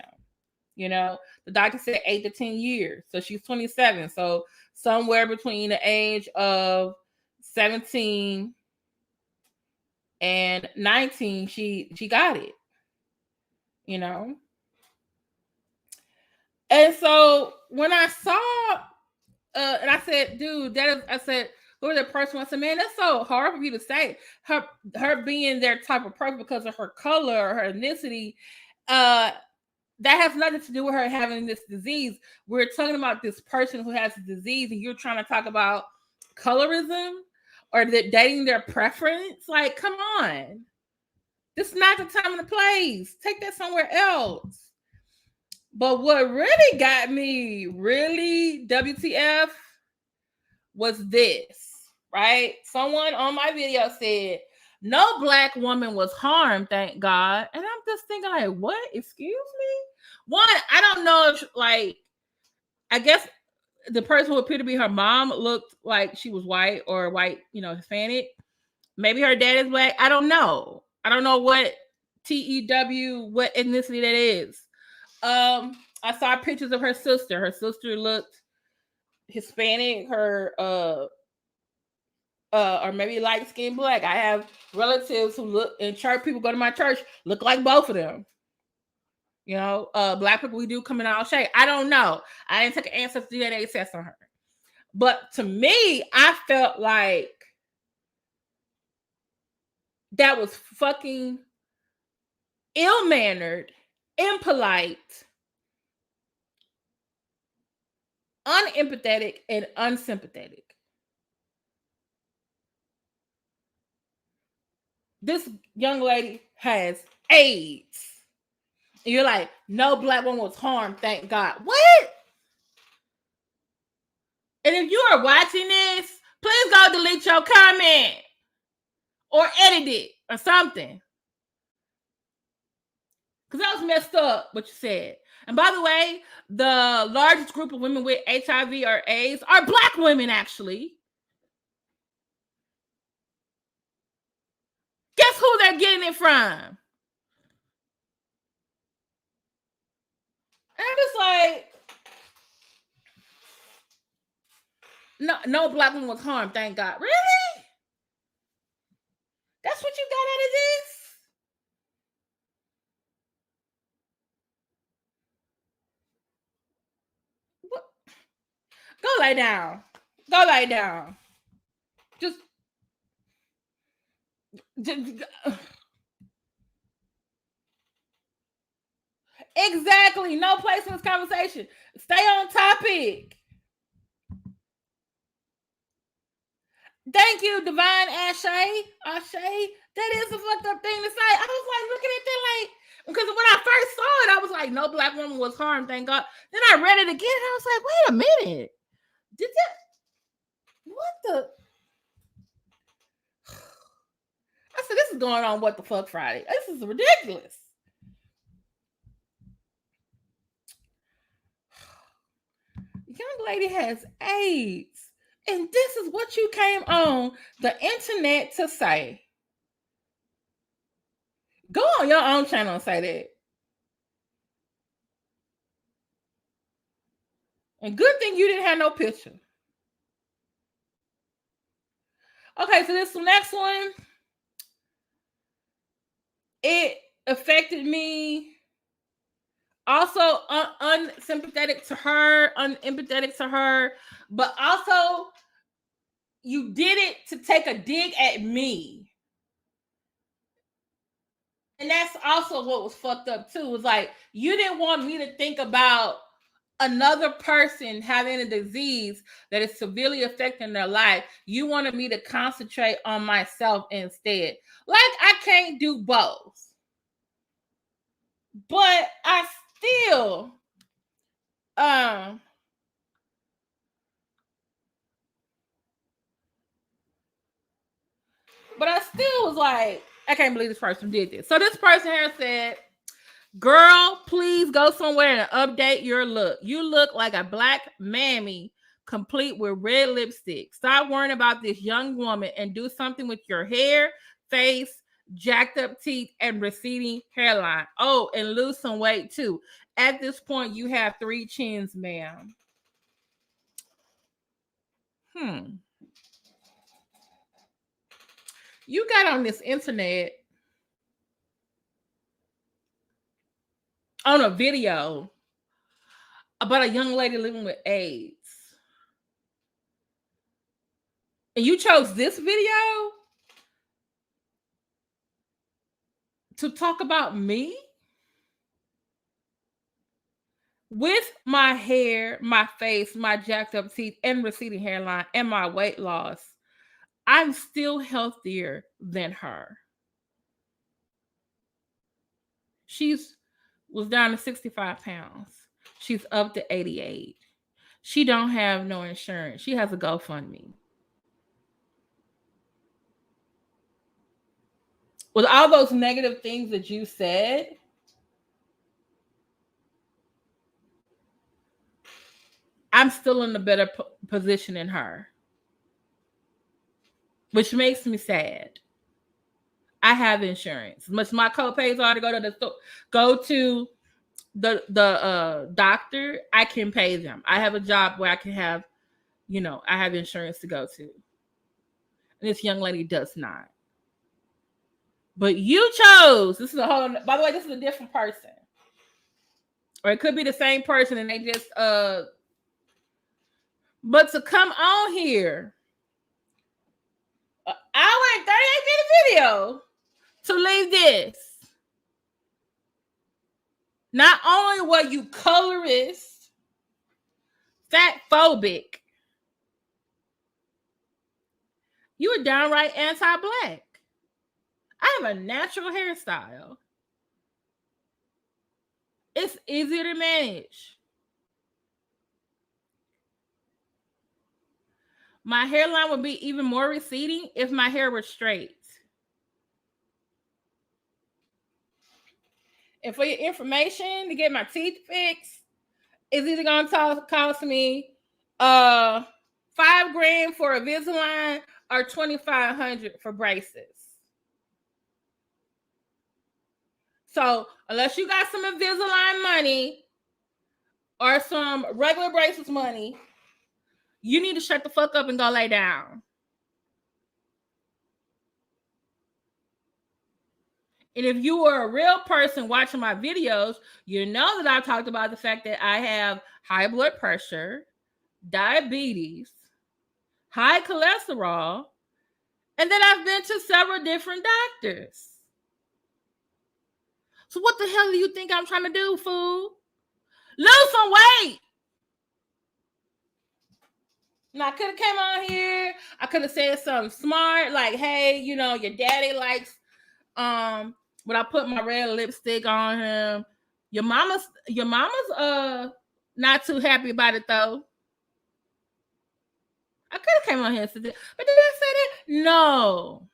The doctor said 8 to 10 years. So she's 27. So somewhere between the age of 17 and 19, she got it. And so when I saw, and I said, dude, I said, who was that person? I said, man, that's so hard for you to say. Her being their type of person because of her color or her ethnicity, that has nothing to do with her having this disease. We're talking about this person who has a disease, and you're trying to talk about colorism or dating their preference. Like, come on. This is not the time and the place. Take that somewhere else. But what really got me really WTF was this, right? Someone on my video said, no Black woman was harmed, thank God. And I'm just thinking, like, what? Excuse me? One, I don't know if, like, I guess the person who appeared to be her mom looked like she was white or white, Hispanic. Maybe her dad is Black. I don't know. I don't know what TEW, what ethnicity that is. I saw pictures of her sister. Her sister looked Hispanic. Her or maybe light skinned Black. I have relatives who look in church. People go to my church, look like both of them. Black people, we do come in all shade. I don't know. I didn't take an ancestry DNA test on her. But to me, I felt like that was fucking ill-mannered, impolite, unempathetic, and unsympathetic. This young lady has AIDS. And you're like, no Black woman was harmed, thank God. What? And if you are watching this, please go delete your comment or edit it or something. Because that was messed up, what you said. And by the way, the largest group of women with HIV or AIDS are Black women, actually. Guess who they're getting it from? And I'm just like, no Black woman was harmed, thank God. Really? That's what you got out of this? What? Go lay down. Go lay down. Just exactly. No place in this conversation. Stay on topic. Thank you, Divine Ashay. That is a fucked up thing to say. I was like looking at that like, because when I first saw it, I was like, no Black woman was harmed, thank God. Then I read it again, and I was like, wait a minute. Did that? What the? I said, this is going on What the Fuck Friday. This is ridiculous. Young lady has AIDS. And this is what you came on the internet to say. Go on your own channel and say that. And good thing you didn't have no picture. Okay, so this next one, it affected me. Also unsympathetic to her, unempathetic to her, but also you did it to take a dig at me. And that's also what was fucked up too. It was like, you didn't want me to think about another person having a disease that is severely affecting their life. You wanted me to concentrate on myself instead. Like, I can't do both. But I still but I still was like, I can't believe this person did this. So this person here said, girl, please go somewhere and update your look. You look like a Black mammy complete with red lipstick. Stop worrying about this young woman and do something with your hair, face, jacked up teeth, and receding hairline. Oh, and lose some weight too. At this point, you have 3 chins, ma'am. You got on this internet on a video about a young lady living with AIDS. And you chose this video to talk about me? With my hair, my face, my jacked up teeth, and receding hairline, and my weight loss, I'm still healthier than her. She's was down to 65 pounds. She's up to 88. She don't have no insurance. She has a GoFundMe. With all those negative things that you said, I'm still in a better position than her, which makes me sad. I have insurance. As much as my copays are to go to the store, go to the doctor, I can pay them. I have a job where I can have, I have insurance to go to. And this young lady does not. But you chose. This is a whole. By the way, this is a different person, or it could be the same person, and they just But to come on here, an hour and 38-minute video to leave this. Not only were you colorist, fat phobic, you were downright anti-black. I have a natural hairstyle. It's easier to manage. My hairline would be even more receding if my hair were straight. And for your information, to get my teeth fixed, it's either going to cost me $5,000 for Invisalign or $2,500 for braces. So unless you got some Invisalign money or some regular braces money, you need to shut the fuck up and go lay down. And if you are a real person watching my videos, you know that I talked about the fact that I have high blood pressure, diabetes, high cholesterol, and then I've been to several different doctors. So what the hell do you think I'm trying to do, fool? Lose some weight. Now, I could have came on here. I could have said something smart, like, hey, your daddy likes when I put my red lipstick on him. Your mama's not too happy about it, though. I could have came on here and said that. But did I say that? No.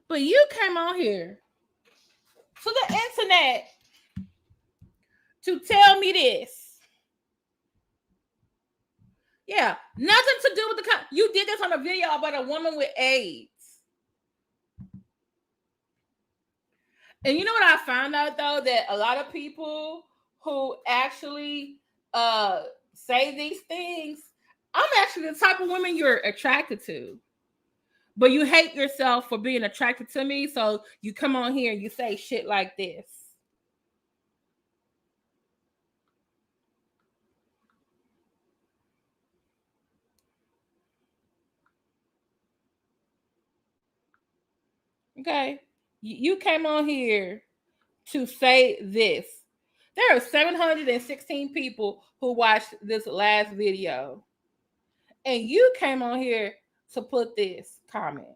But you came on here to the internet to tell me this. Yeah, nothing to do with you did this on a video about a woman with AIDS. And you know what I found out, though? That a lot of people who actually say these things, I'm actually the type of woman you're attracted to. But you hate yourself for being attracted to me, so you come on here and you say shit like this. Okay? You came on here to say this. There are 716 people who watched this last video. And you came on here to put this comment.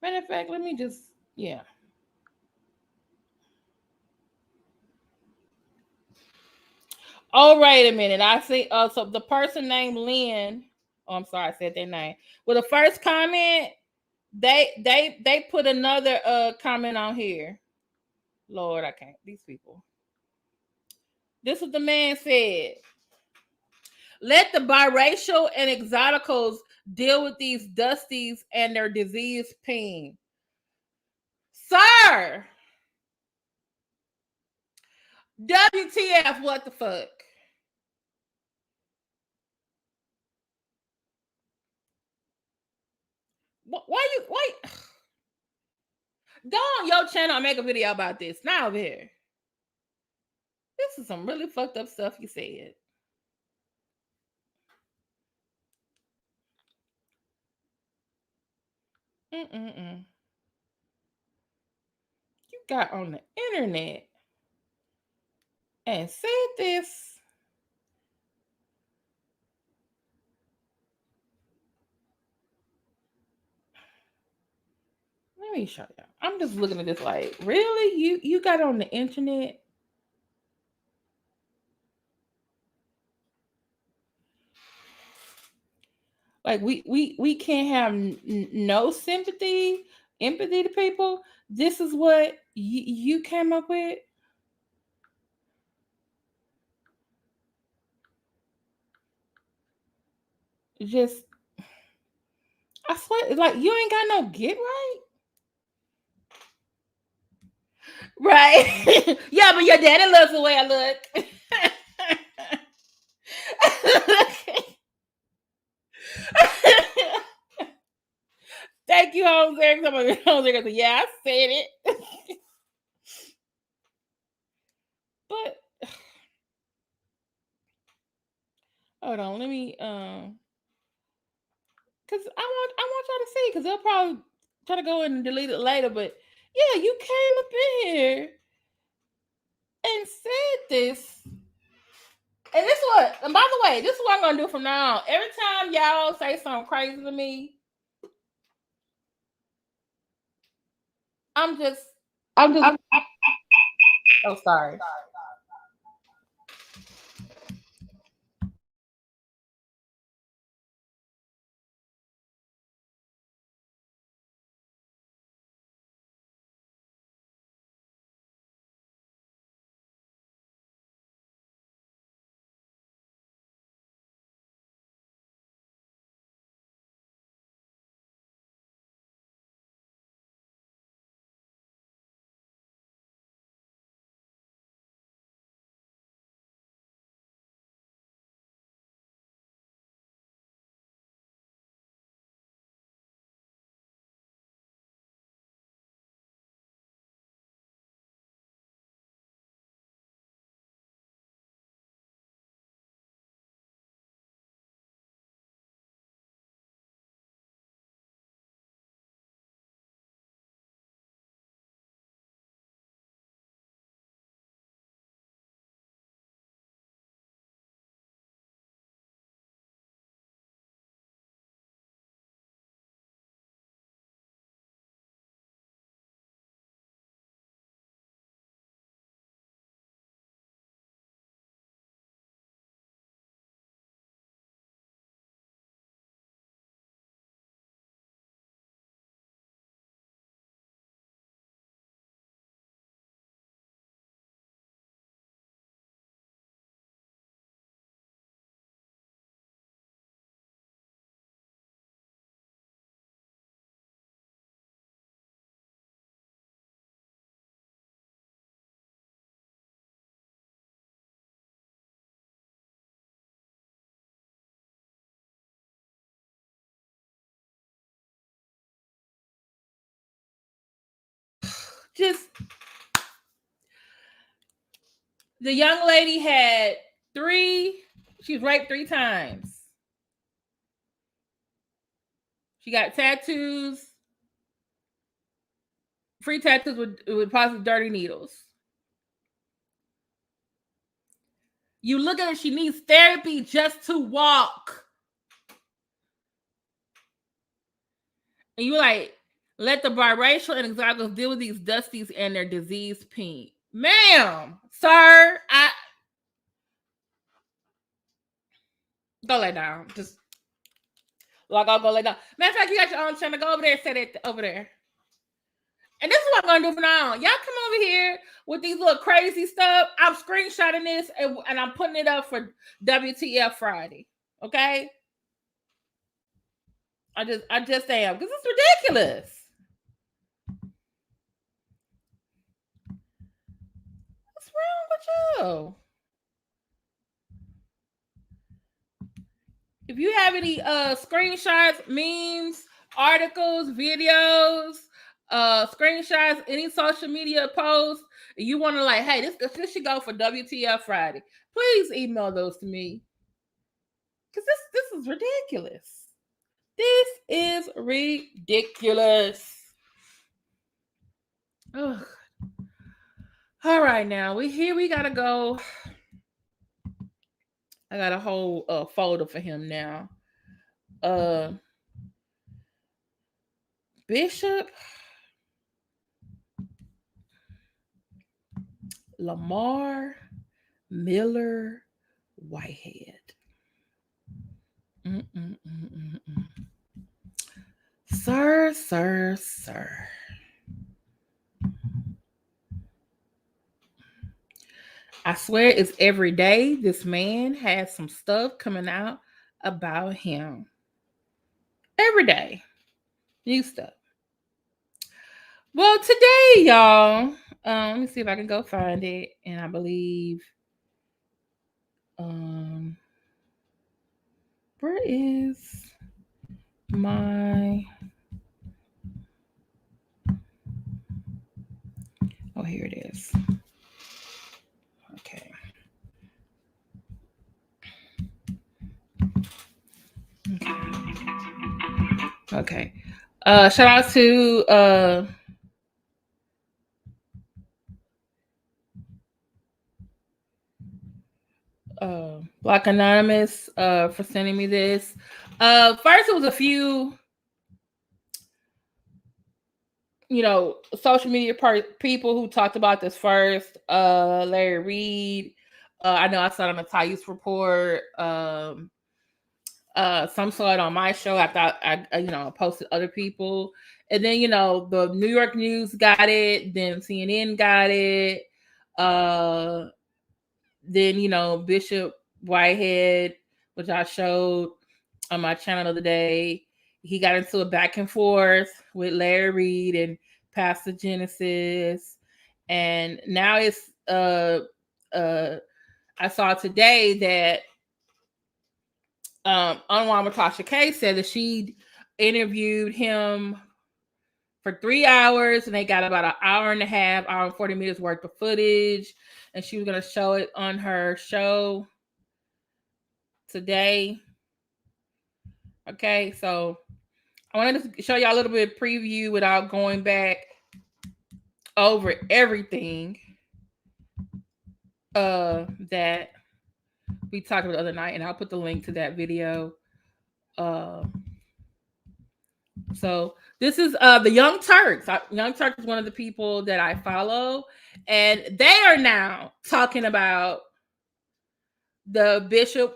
Matter of fact, let me just, yeah. Oh, wait a minute. I see. So the person named Lynn. Oh, I'm sorry, I said their name. Well, the first comment, they put another comment on here. Lord, I can't. These people. This is what the man said. Let the biracial and exoticals deal with these dusties and their disease pain. Sir, WTF, what the fuck? Why go on your channel and make a video about this. Not over here. This is some really fucked up stuff you said. You got on the internet and said this. Let me show you. I'm just looking at this like, really? You got on the internet? Like we can't have no sympathy, empathy to people. This is what you came up with. Just, I swear, like you ain't got no get right. Right. Yeah, but your daddy loves the way I look. Thank you, Jose. Jose, yeah, I said it. But hold on, let me because I want y'all to see, because they'll probably try to go and delete it later. But yeah, you came up in here and said this. And this is what, and by the way, this is what I'm gonna do from now on. Every time y'all say something crazy to me, I'm just oh, sorry. Just, the young lady had she was raped 3 times. She got tattoos, free tattoos with positive dirty needles. You look at her, she needs therapy just to walk. And you're like, let the biracial and exoticals deal with these dusties and their diseased pink. Ma'am, sir, go lay down. Just I'll go lay down. Matter of fact, you got your own channel. Go over there and say that over there. And this is what I'm gonna do from now on. Y'all come over here with these little crazy stuff. I'm screenshotting this and I'm putting it up for WTF Friday. Okay? I just am, because it's ridiculous. What's wrong with with you? If you have any screenshots, memes, articles, videos, screenshots, any social media posts, and you want to like, hey, this should go for WTF Friday, please email those to me. Because this is ridiculous. This is ridiculous. Ugh. All right, now we gotta go. I got a whole folder for him now. Bishop Lamar Miller Whitehead. Sir. I swear it's every day this man has some stuff coming out about him. Every day. New stuff. Well, today, y'all, let me see if I can go find it. And I believe, where is my, oh, here it is. Okay. Shout out to Black Anonymous for sending me this. First, it was a few, social media people who talked about this first. Larry Reed. I know I saw it on the Thais report. Some saw it on my show. I thought I posted other people, and then the New York News got it. Then CNN got it. Then Bishop Whitehead, which I showed on my channel the other day, he got into a back and forth with Larry Reed and Pastor Genesis, and now it's I saw today that Anwar Matasha K said that she interviewed him for 3 hours, and they got about an hour and a half, hour and 40 minutes worth of footage, and she was going to show it on her show today. Okay, so I wanted to show y'all a little bit of preview without going back over everything that we talked about the other night, and I'll put the link to that video. So this is the Young Turks. Young Turks is one of the people that I follow, and they are now talking about the bishop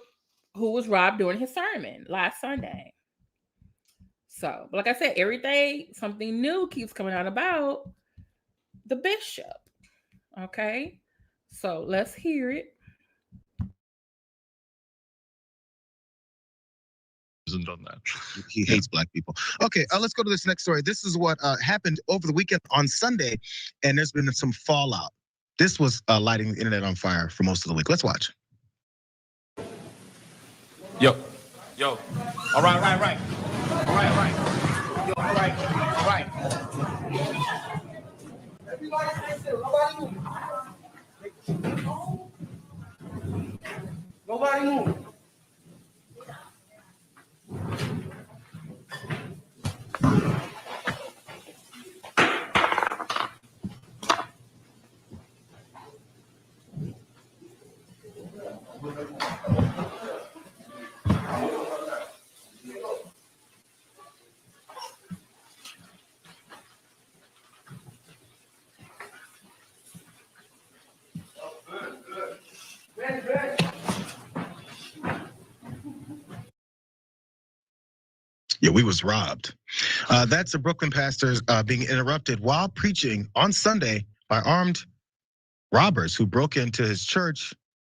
who was robbed during his sermon last Sunday. So, like I said, every day something new keeps coming out about the bishop. Okay, so let's hear it. Done that. He hates black people. Okay, let's go to this next story. This is what happened over the weekend on Sunday, and there's been some fallout. This was lighting the internet on fire for most of the week. Let's watch. Yo. All right. Yo, all right. Everybody listen. Nobody move. Yeah, we was robbed. That's the Brooklyn pastors being interrupted while preaching on Sunday by armed robbers who broke into his church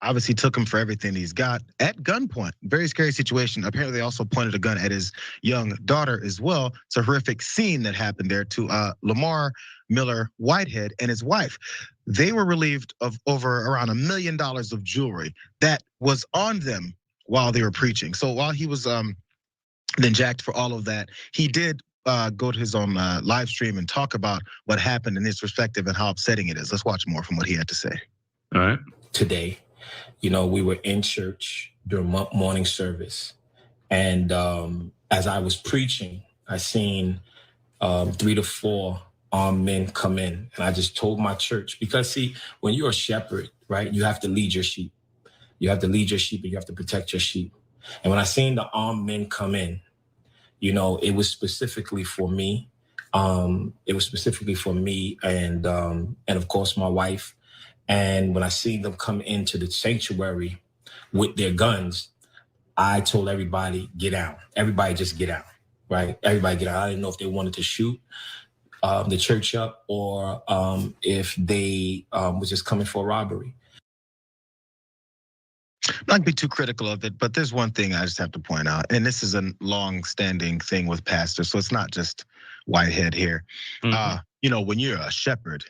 obviously took him for everything he's got at gunpoint. Very scary situation. Apparently, they also pointed a gun at his young daughter as well. It's a horrific scene that happened there to Lamar Miller Whitehead and his wife. They were relieved of over around $1 million of jewelry that was on them while they were preaching. So while he was then jacked for all of that, he did go to his own live stream and talk about what happened in his perspective and how upsetting it is. Let's watch more from what he had to say. All right. Today, we were in church during morning service. And as I was preaching, I seen 3 to 4 armed men come in. And I just told my church, because see, when you're a shepherd, right, you have to lead your sheep. You have to lead your sheep and you have to protect your sheep. And when I seen the armed men come in, it was specifically for me. It was specifically for me and of course my wife. And when I seen them come into the sanctuary with their guns, I told everybody, get out. Everybody just get out, right? Everybody get out. I didn't know if they wanted to shoot the church up or if they was just coming for a robbery. I'm not gonna be too critical of it, but there's one thing I just have to point out, and this is a long-standing thing with pastors, so it's not just Whitehead here. Mm-hmm. When you're a shepherd,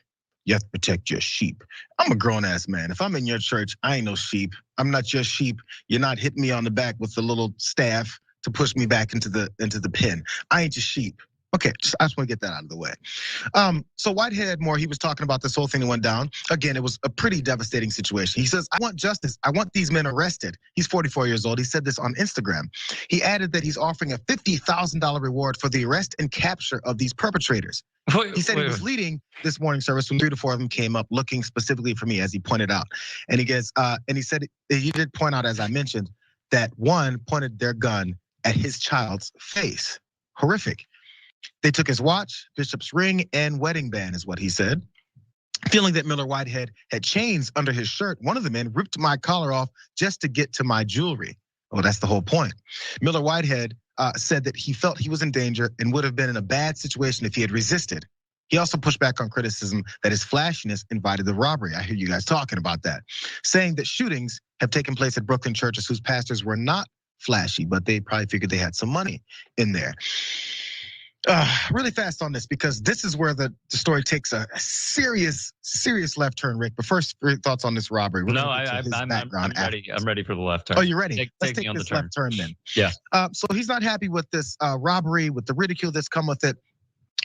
you have to protect your sheep. I'm a grown-ass man. If I'm in your church, I ain't no sheep. I'm not your sheep. You're not hitting me on the back with the little staff to push me back into the pen. I ain't your sheep. Okay, I just want to get that out of the way. So Whitehead Moore, he was talking about this whole thing that went down. Again, it was a pretty devastating situation. He says, I want justice. I want these men arrested. He's 44 years old. He said this on Instagram. He added that he's offering a $50,000 reward for the arrest and capture of these perpetrators. He said he was leading this morning service when 3 to 4 of them came up looking specifically for me, as he pointed out. And he said he did point out, as I mentioned, that one pointed their gun at his child's face. Horrific. They took his watch, bishop's ring, and wedding band, is what he said. Feeling that Miller Whitehead had chains under his shirt, one of the men ripped my collar off just to get to my jewelry. Well, that's the whole point. Miller Whitehead said that he felt he was in danger and would have been in a bad situation if he had resisted. He also pushed back on criticism that his flashiness invited the robbery. I hear you guys talking about that, saying that shootings have taken place at Brooklyn churches whose pastors were not flashy, but they probably figured they had some money in there. Really fast on this, because this is where the story takes a serious left turn, Rick. But first, thoughts on this robbery. No, I'm ready. I'm ready for the left turn. Oh, you're ready? Let's take take this left turn then. Yeah. So he's not happy with this robbery, with the ridicule that's come with it.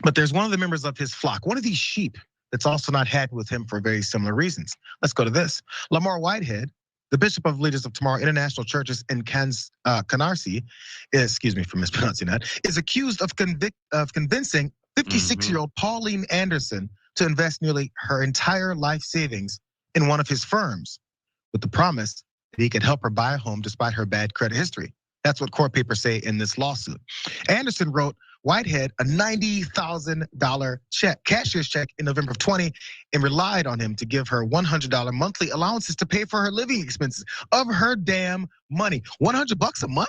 But there's one of the members of his flock, one of these sheep, that's also not happy with him for very similar reasons. Let's go to this. Lamar Whitehead, the Bishop of Leaders of Tomorrow International Churches in Canarsie, excuse me for mispronouncing that, is accused of convincing 56-year-old Pauline Anderson to invest nearly her entire life savings in one of his firms, with the promise that he could help her buy a home despite her bad credit history. That's what court papers say in this lawsuit. Anderson wrote Whitehead a $90,000 check, cashier's check, in November of 20, and relied on him to give her $100 monthly allowances to pay for her living expenses of her damn money. $100 a month?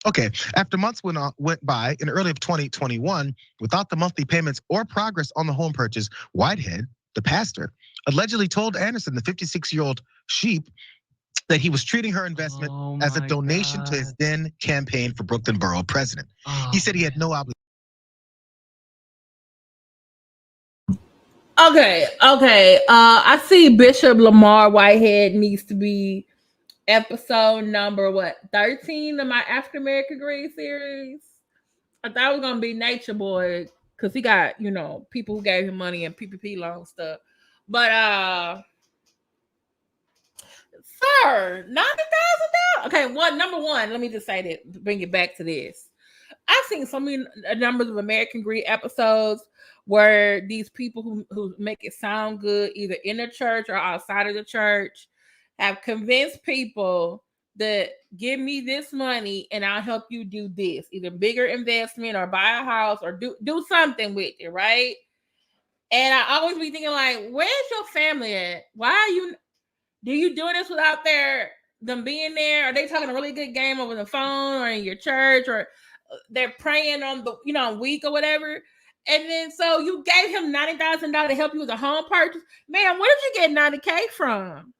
Okay, after months went by in early of 2021, without the monthly payments or progress on the home purchase, Whitehead, the pastor, allegedly told Anderson, the 56-year-old sheep, that he was treating her investment as a donation to his then campaign for Brooklyn Borough President. He said he had no obligation. Okay. I see Bishop Lamar Whitehead needs to be episode number 13 of my African American Grade series. I thought it was gonna be Nature Boy because he got people who gave him money and PPP loan stuff, but sir, $90,000. Okay, number one, let me just say that, bring it back to this. I've seen so many numbers of American Greed episodes where these people who make it sound good, either in the church or outside of the church, have convinced people that give me this money and I'll help you do this, either bigger investment or buy a house or do something with it, right? And I always be thinking, like, where's your family at? Why are you doing this without them being there? Are they talking a really good game over the phone or in your church, or they're praying on the week or whatever? And then so you gave him $90,000 to help you with a home purchase. Man, where did you get $90K from?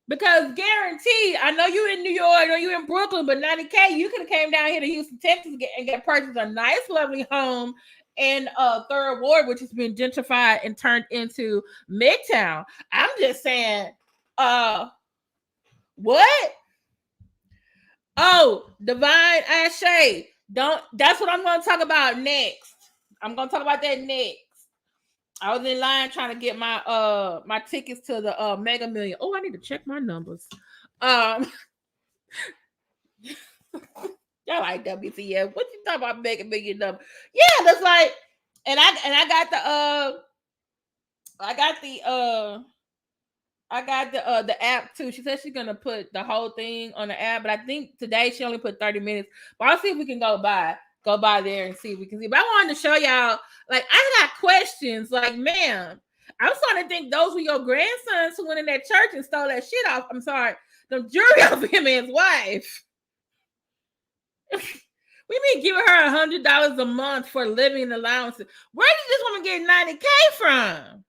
Because guaranteed, I know you in New York, I know you in Brooklyn, but 90K, you could have came down here to Houston, Texas, and get purchased a nice, lovely home in Third Ward, which has been gentrified and turned into Midtown. I'm just saying, what? Oh, Divine Ashe. That's what I'm going to talk about next. I'm going to talk about that next. I was in line trying to get my my tickets to the Mega Million. Oh, I need to check my numbers. Y'all like WTF? What you talking about Mega Million number? Yeah, that's like, and I got the app too. She said she's gonna put the whole thing on the app, but I think today she only put 30 minutes. But I'll see if we can go by there and see if we can see. But I wanted to show y'all, like, I got questions. Like, ma'am, I'm starting to think those were your grandsons who went in that church and stole that shit off. I'm sorry, the jury of him and his wife. We mean giving her $100 a month for living allowances. Where did this woman get 90K from?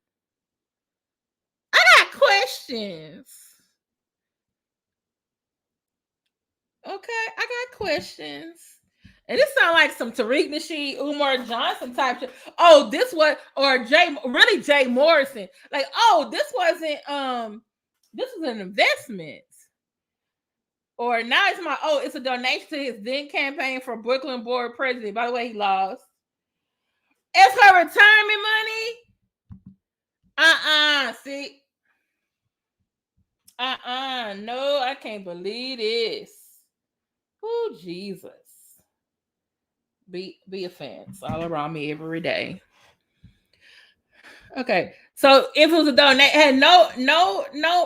I got questions. Okay, I got questions. And this sounds like some Tariq Nasheed, Umar Johnson type shit. Oh, this was, or Jay Morrison. Like, oh, this wasn't, this was an investment. Or now it's a donation to his then campaign for Brooklyn board president. By the way, he lost. It's her retirement money? See? No, I can't believe this. Oh, Jesus. Be offense all around me every day. Okay, so if it was a donation, had no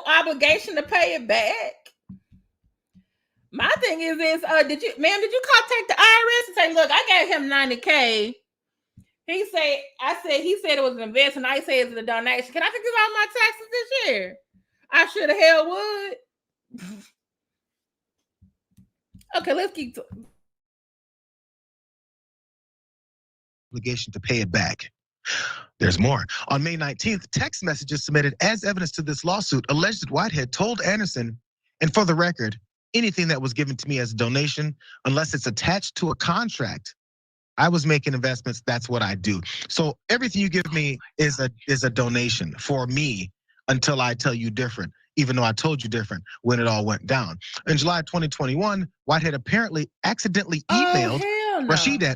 obligation to pay it back. My thing is this: did you contact the IRS and say, look, I gave him 90K? He said it was an investment. I say it's a donation. Can I take this out of my taxes this year? I should have hell would. Okay, let's keep. Obligation to pay it back. There's more. On May 19th, text messages submitted as evidence to this lawsuit alleged that Whitehead told Anderson, and for the record, anything that was given to me as a donation, unless it's attached to a contract, I was making investments, that's what I do. So everything you give me is a donation for me until I tell you different, even though I told you different when it all went down. In July 2021, Whitehead apparently accidentally emailed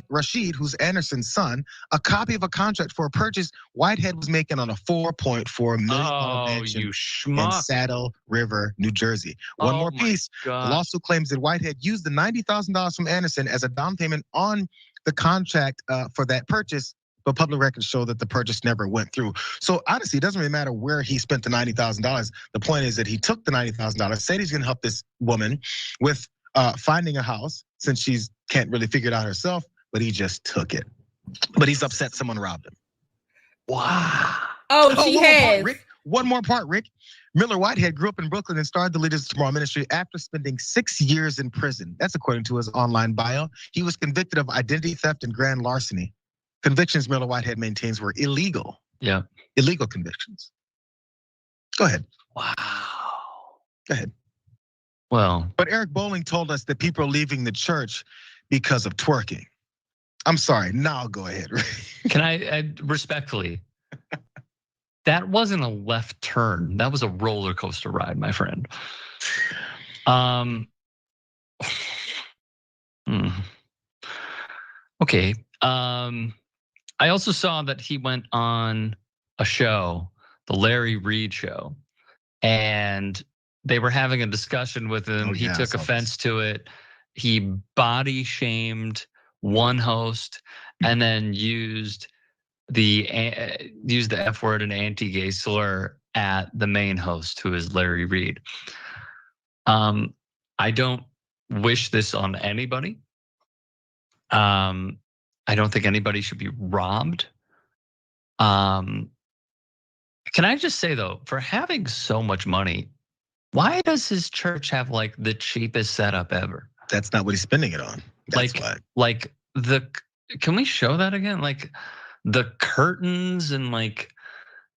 Rashid, who's Anderson's son, a copy of a contract for a purchase Whitehead was making on a $4.4 million mansion in Saddle River, New Jersey. One more piece. The lawsuit claims that Whitehead used the $90,000 from Anderson as a down payment on the contract for that purchase, but public records show that the purchase never went through. So honestly, it doesn't really matter where he spent the $90,000. The point is that he took the $90,000, said he's gonna help this woman with finding a house since she can't really figure it out herself, but he just took it. But he's upset someone robbed him. Wow. One more part, Rick. Miller Whitehead grew up in Brooklyn and started the Leaders Tomorrow ministry after spending 6 years in prison. That's according to his online bio. He was convicted of identity theft and grand larceny. Convictions Miller Whitehead maintains were illegal. Yeah. Illegal convictions. Go ahead. Wow. Go ahead. Well. But Eric Bowling told us that people are leaving the church because of twerking. I'm sorry, now I'll go ahead. Can I respectfully, that wasn't a left turn. That was a roller coaster ride, my friend. Okay. I also saw that he went on a show, the Larry Reed show, and they were having a discussion with him. He took offense to it. He body shamed one host and then used the F word and anti-gay slur at the main host, who is Larry Reed. I don't wish this on anybody. I don't think anybody should be robbed. Can I just say though, for having so much money, why does his church have like the cheapest setup ever? That's not what he's spending it on. That's why. Can we show that again? Like the curtains and like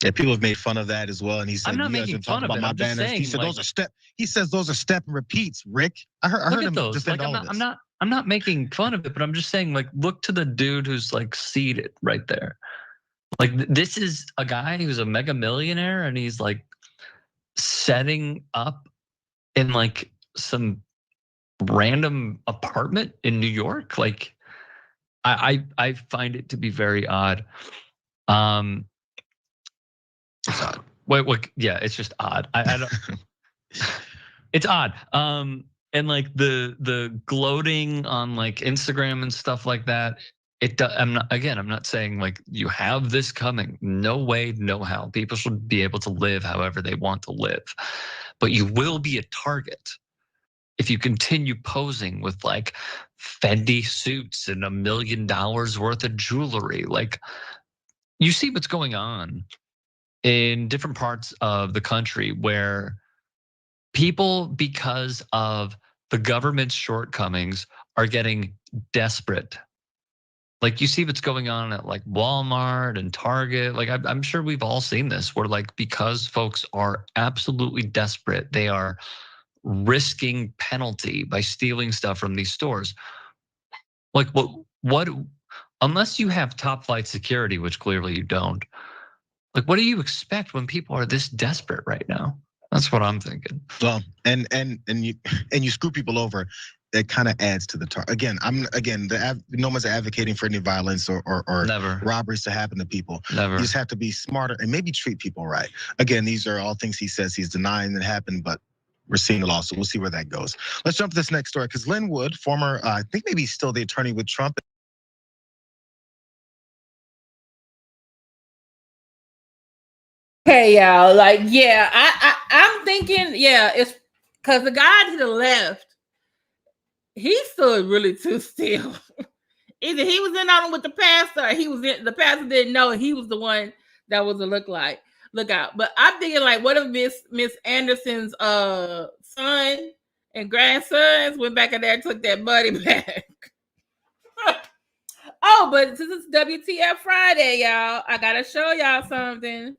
Yeah, people have made fun of that as well, and he said, I'm not "You guys making are talking fun of about it. my I'm just banners." He saying, said, like, "Those are step." He says those are step and repeats. Rick, I heard look him at those. defend Like, all of this. I'm not making fun of it, but I'm just saying, like, look to the dude who's like seated right there. Like, this is a guy who's a mega millionaire, and he's like setting up in like some random apartment in New York. Like, I find it to be very odd. It's odd. Wait, yeah, it's just odd. I don't. It's odd. And like the gloating on like Instagram and stuff like that. I'm not saying like you have this coming. No way, no how. People should be able to live however they want to live, but you will be a target if you continue posing with like Fendi suits and $1 million worth of jewelry. Like, you see what's going on in different parts of the country where people, because of the government's shortcomings, are getting desperate. Like, you see what's going on at like Walmart and Target. Like, I'm sure we've all seen this, where like, because folks are absolutely desperate, they are risking penalty by stealing stuff from these stores. Like, what unless you have top flight security, which clearly you don't, like, what do you expect when people are this desperate right now? That's what I'm thinking. Well, and you screw people over, it kind of adds to the again. No one's advocating for any violence or Never. robberies to happen to people. Never. You just have to be smarter and maybe treat people right. Again, these are all things he says he's denying that happened, but we're seeing it all, so we'll see where that goes. Let's jump to this next story, because Lynn Wood, former, I think maybe he's still the attorney with Trump. Hey y'all, like, yeah, I'm thinking, yeah, it's because the guy to the left, he stood really too still. Either he was in on him with the pastor, or the pastor didn't know he was the one that was a lookout. But I'm thinking, like, what if Miss Anderson's son and grandsons went back in there and took that money back? Oh, but since it's WTF Friday, y'all, I gotta show y'all something.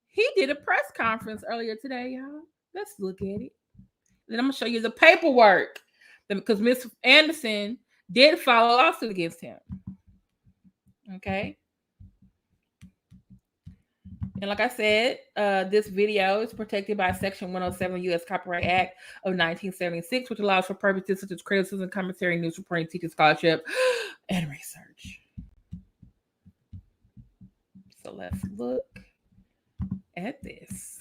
He did a press conference earlier today, y'all. Let's look at it. Then I'm gonna show you the paperwork, because Miss Anderson did file a lawsuit against him. Okay. And like I said, this video is protected by Section 107 U.S. Copyright Act of 1976, which allows for purposes such as criticism, commentary, news reporting, teaching, scholarship, and research. So let's look at this.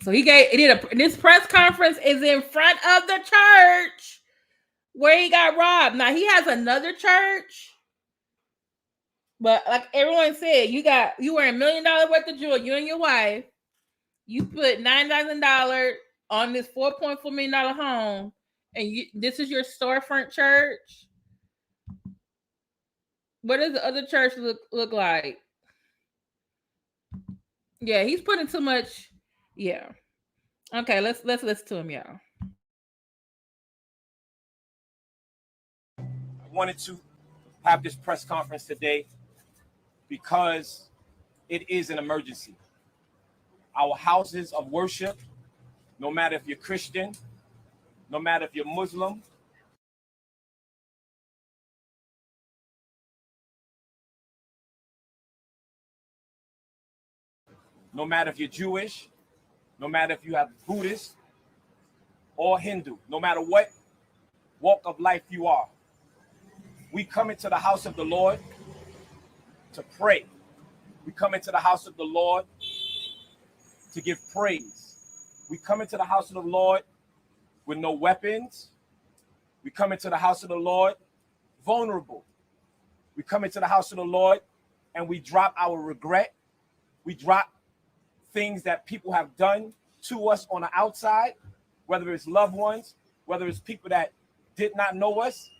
So this press conference is in front of the church where he got robbed. Now he has another church, but like everyone said, you were $1 million worth of jewelry. You and your wife, you put $9,000 on this $4.4 million home, and this is your storefront church. What does the other church look like? Yeah, he's putting too much. Yeah. Okay, let's listen to him, y'all. I wanted to have this press conference today because it is an emergency. Our houses of worship, no matter if you're Christian, no matter if you're Muslim, no matter if you're Jewish, no matter if you have Buddhist or Hindu, no matter what walk of life you are, we come into the house of the Lord to pray. We come into the house of the Lord to give praise. We come into the house of the Lord with no weapons. We come into the house of the Lord vulnerable. We come into the house of the Lord and we drop our regret. We drop things that people have done to us on the outside, whether it's loved ones, whether it's people that did not know us.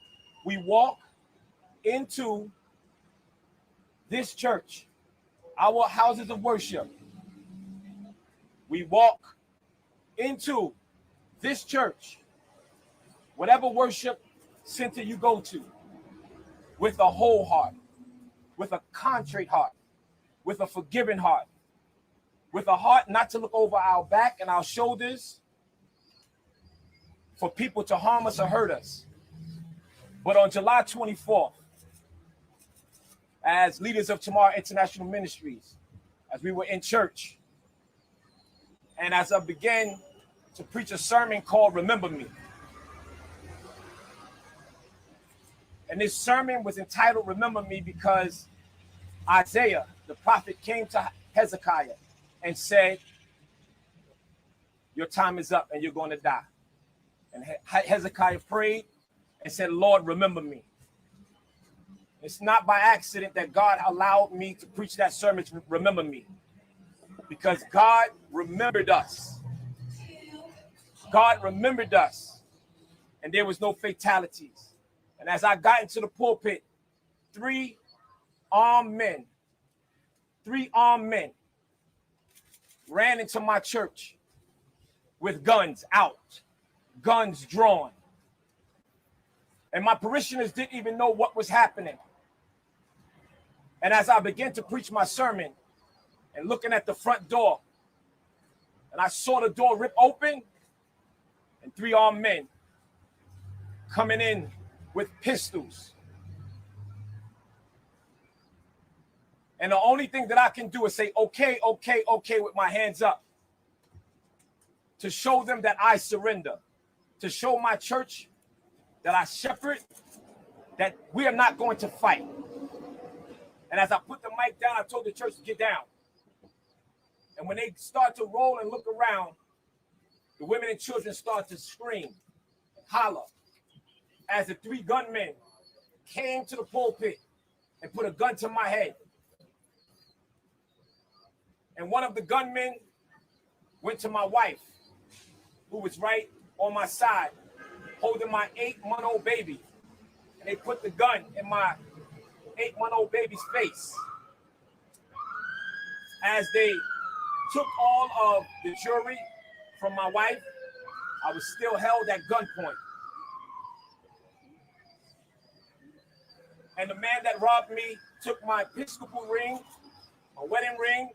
We walk into this church, our houses of worship. We walk into this church, whatever worship center you go to, with a whole heart, with a contrite heart, with a forgiving heart, with a heart not to look over our back and our shoulders for people to harm us or hurt us. But on July 24th, as leaders of Tomorrow International Ministries, as we were in church, and as I began to preach a sermon called Remember Me. And this sermon was entitled Remember Me because Isaiah, the prophet, came to Hezekiah and said, your time is up and you're going to die. And Hezekiah prayed and said, Lord, remember me. It's not by accident that God allowed me to preach that sermon, to remember me, because God remembered us. God remembered us, and there was no fatalities. And as I got into the pulpit, three armed men ran into my church with guns out, guns drawn. And my parishioners didn't even know what was happening. And as I began to preach my sermon and looking at the front door, and I saw the door rip open and three armed men coming in with pistols. And the only thing that I can do is say, okay, okay, okay, with my hands up, to show them that I surrender, to show my church that I shepherd, that we are not going to fight. And as I put the mic down, I told the church to get down. And when they start to roll and look around, the women and children start to scream and holler as the three gunmen came to the pulpit and put a gun to my head. And one of the gunmen went to my wife, who was right on my side, holding my 8-month-old baby. And they put the gun in my 8-month-old baby's face. As they took all of the jewelry from my wife, I was still held at gunpoint. And the man that robbed me took my Episcopal ring, my wedding ring,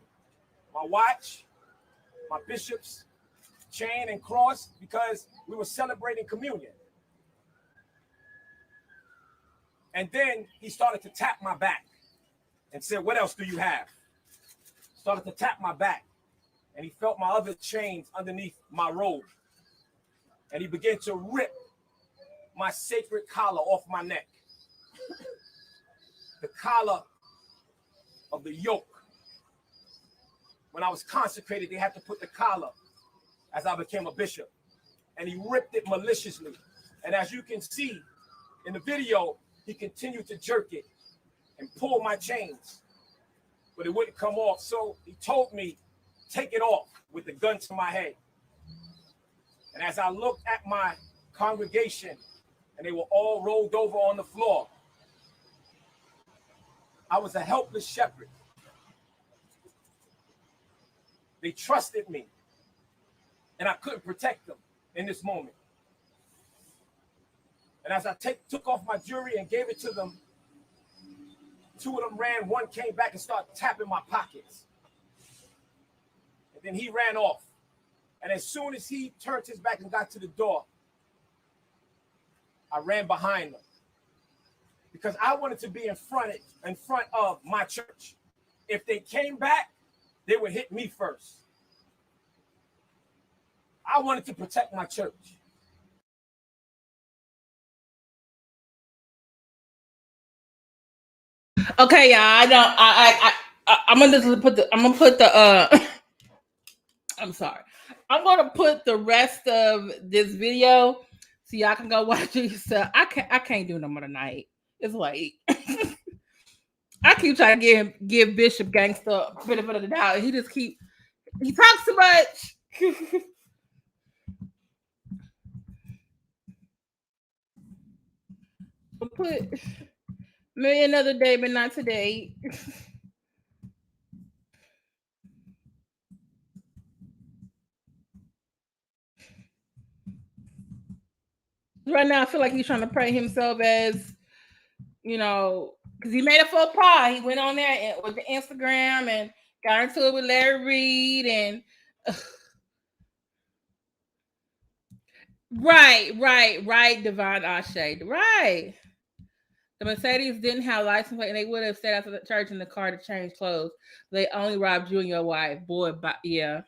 my watch, my bishop's chain and cross, because we were celebrating communion. And then he started to tap my back and said, what else do you have? Started to tap my back. And he felt my other chains underneath my robe. And he began to rip my sacred collar off my neck. The collar of the yoke. When I was consecrated, they had to put the collar as I became a bishop. And he ripped it maliciously. And as you can see in the video, he continued to jerk it and pull my chains, but it wouldn't come off. So he told me, take it off, with the gun to my head. And as I looked at my congregation and they were all rolled over on the floor, I was a helpless shepherd. They trusted me, and I couldn't protect them in this moment. And as I took off my jewelry and gave it to them, two of them ran, one came back and started tapping my pockets. And then he ran off. And as soon as he turned his back and got to the door, I ran behind them, because I wanted to be in front of my church. If they came back, they would hit me first. I wanted to protect my church. Okay, y'all. I know. I'm gonna put the. I'm sorry. I'm gonna put the rest of this video so y'all can go watch it yourself. I can't do no more tonight. It's late. I keep trying to give Bishop Gangster a bit of the doubt. He talks too much. I'll put maybe another day, but not today. Right now, I feel like he's trying to pray himself as, you know, because he made a faux pas. He went on there with the Instagram and got into it with Larry Reed and right, Devon Ashe, right. The Mercedes didn't have license plate, and they would have stayed after the church in the car to change clothes. They only robbed you and your wife, boy. Yeah.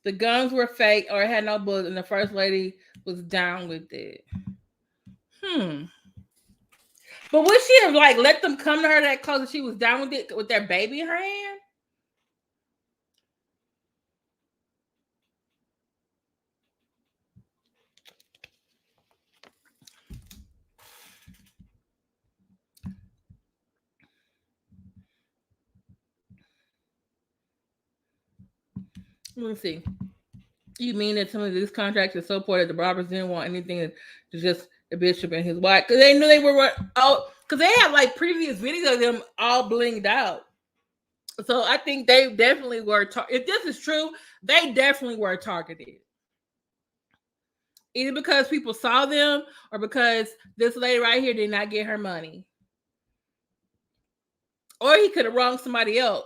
The guns were fake or had no bullets, and the first lady was down with it. But would she have like let them come to her that close and she was down with it with their baby in her hand? Let me see. You mean that some of these contracts are so poor that the robbers didn't want anything to just the bishop and his wife? Because they knew they were out. Because they have like previous videos of them all blinged out. So I think they definitely were. If this is true, they definitely were targeted. Either because people saw them or because this lady right here did not get her money. Or he could have wronged somebody else.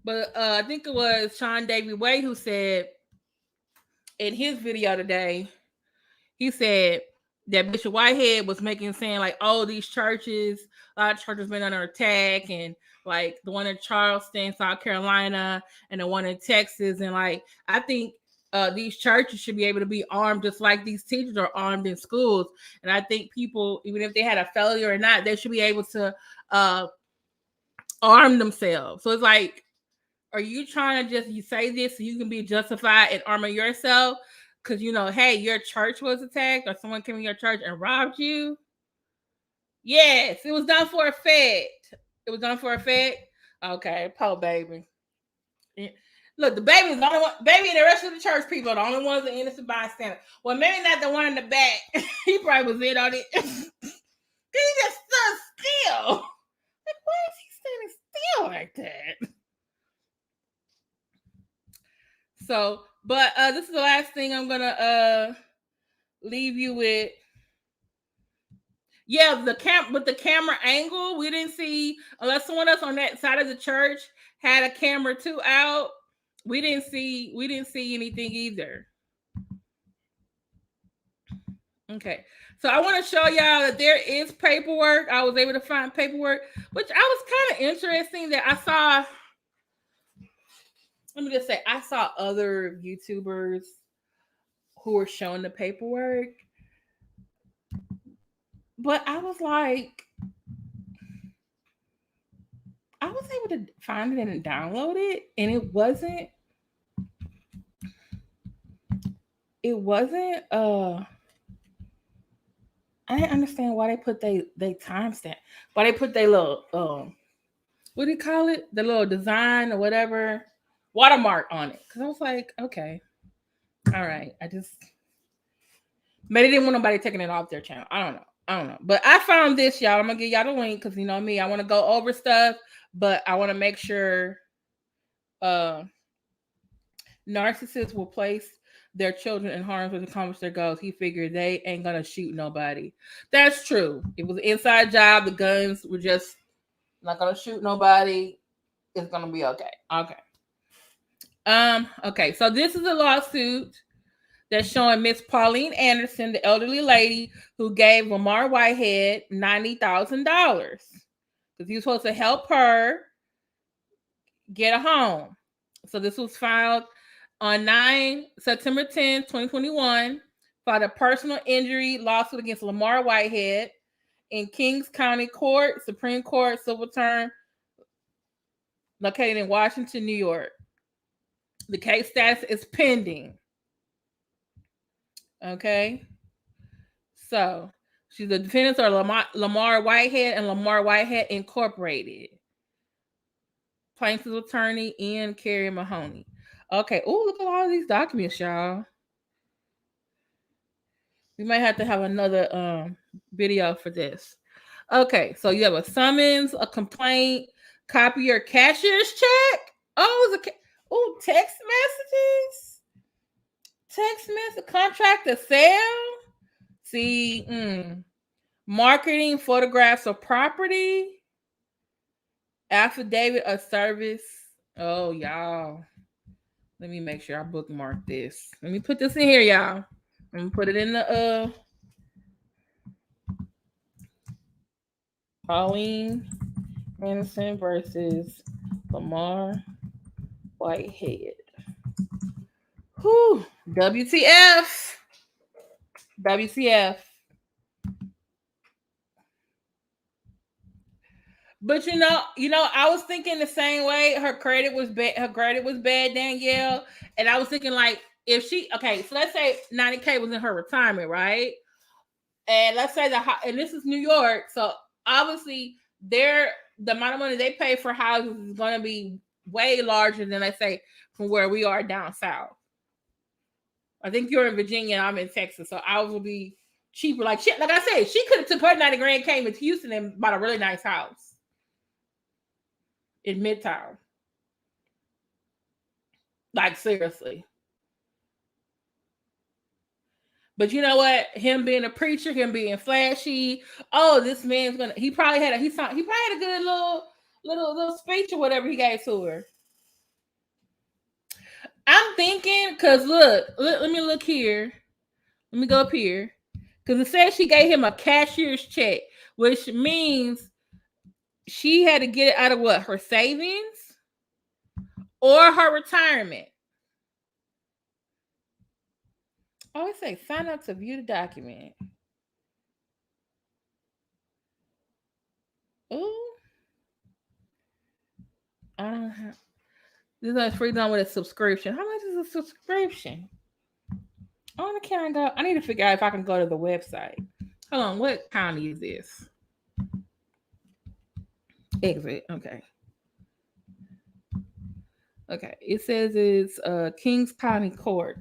But I think it was Sean Davey Way who said in his video today, he said that Bishop Whitehead was saying like, oh, these churches, a lot of churches been under attack, and like the one in Charleston, South Carolina, and the one in Texas, and like I think these churches should be able to be armed just like these teachers are armed in schools, and I think people, even if they had a failure or not, they should be able to arm themselves. So it's like, are you trying to you say this so you can be justified in arming yourself? Because, hey, your church was attacked or someone came in your church and robbed you. Yes, it was done for effect. It was done for effect. Okay, poor baby. Look, the baby is the only one. Baby and the rest of the church people are the only ones that innocent bystander. Well, maybe not the one in the back. He probably was in on it. He just stood still. Like, why is he standing still like that? So, but this is the last thing I'm gonna leave you with. Yeah, the camera angle, we didn't see, unless someone else on that side of the church had a camera too out. We didn't see anything either. Okay, so I want to show y'all that there is paperwork. I was able to find paperwork, which I was kind of interesting that I saw. Let me just say, I saw other YouTubers who were showing the paperwork, but I was like, I was able to find it and download it, and it wasn't I didn't understand why they put they timestamp, why they put their little what do you call it, the little design or whatever watermark on it, because I was like, okay, all right, I just maybe they didn't want nobody taking it off their channel. I don't know, but I found this, y'all. I'm gonna give y'all the link because you know me, I want to go over stuff, but I want to make sure narcissists will place their children in harm's way to accomplish their goals. He figured they ain't gonna shoot nobody. That's true. It was an inside job. The guns were just not gonna shoot nobody. It's gonna be okay. Okay. So this is a lawsuit that's showing Miss Pauline Anderson, the elderly lady who gave Lamar Whitehead $90,000 because he was supposed to help her get a home. So this was filed on September 10, 2021, filed a personal injury lawsuit against Lamar Whitehead in Kings County Court, Supreme Court, civil term, located in Washington, New York. The case status is pending. Okay. So the defendants are Lamar Whitehead and Lamar Whitehead Incorporated. Plaintiff's attorney Ian Carey Mahoney. Okay. Oh, look at all of these documents, y'all. We might have to have another video for this. Okay, so you have a summons, a complaint, copy your cashier's check. Oh, text messages. Text message contract to sell. See, marketing photographs of property, affidavit of service. Oh, y'all. Let me make sure I bookmark this. Let me put this in here, y'all. I'm gonna put it in the Pauline Anderson versus Lamar Whitehead. Whew. WTF. WTF. But you know, I was thinking the same way. Her credit was bad. Her credit was bad, Danielle. And I was thinking like, if she, okay, so let's say 90K was in her retirement, right? And let's say and this is New York, so obviously the amount of money they pay for houses is going to be way larger than, let's say, from where we are down south. I think you're in Virginia and I'm in Texas, so ours will be cheaper. Like shit, like I said, she could have took her 90 grand, came to Houston and bought a really nice house in Midtown. Like seriously. But you know what? Him being a preacher, him being flashy. Oh, this man's gonna. He probably had a good little speech or whatever he gave to her. I'm thinking, cause look, let me look here. Let me go up here, cause it says she gave him a cashier's check, which means she had to get it out of what, her savings or her retirement. Oh, it says sign up to view the document. Oh, I don't have. This is free done with a subscription. How much is a subscription? Oh, can I go? I need to figure out if I can go to the website. Hold on, what county is this? Exit. Okay. Okay. It says it's Kings County Court.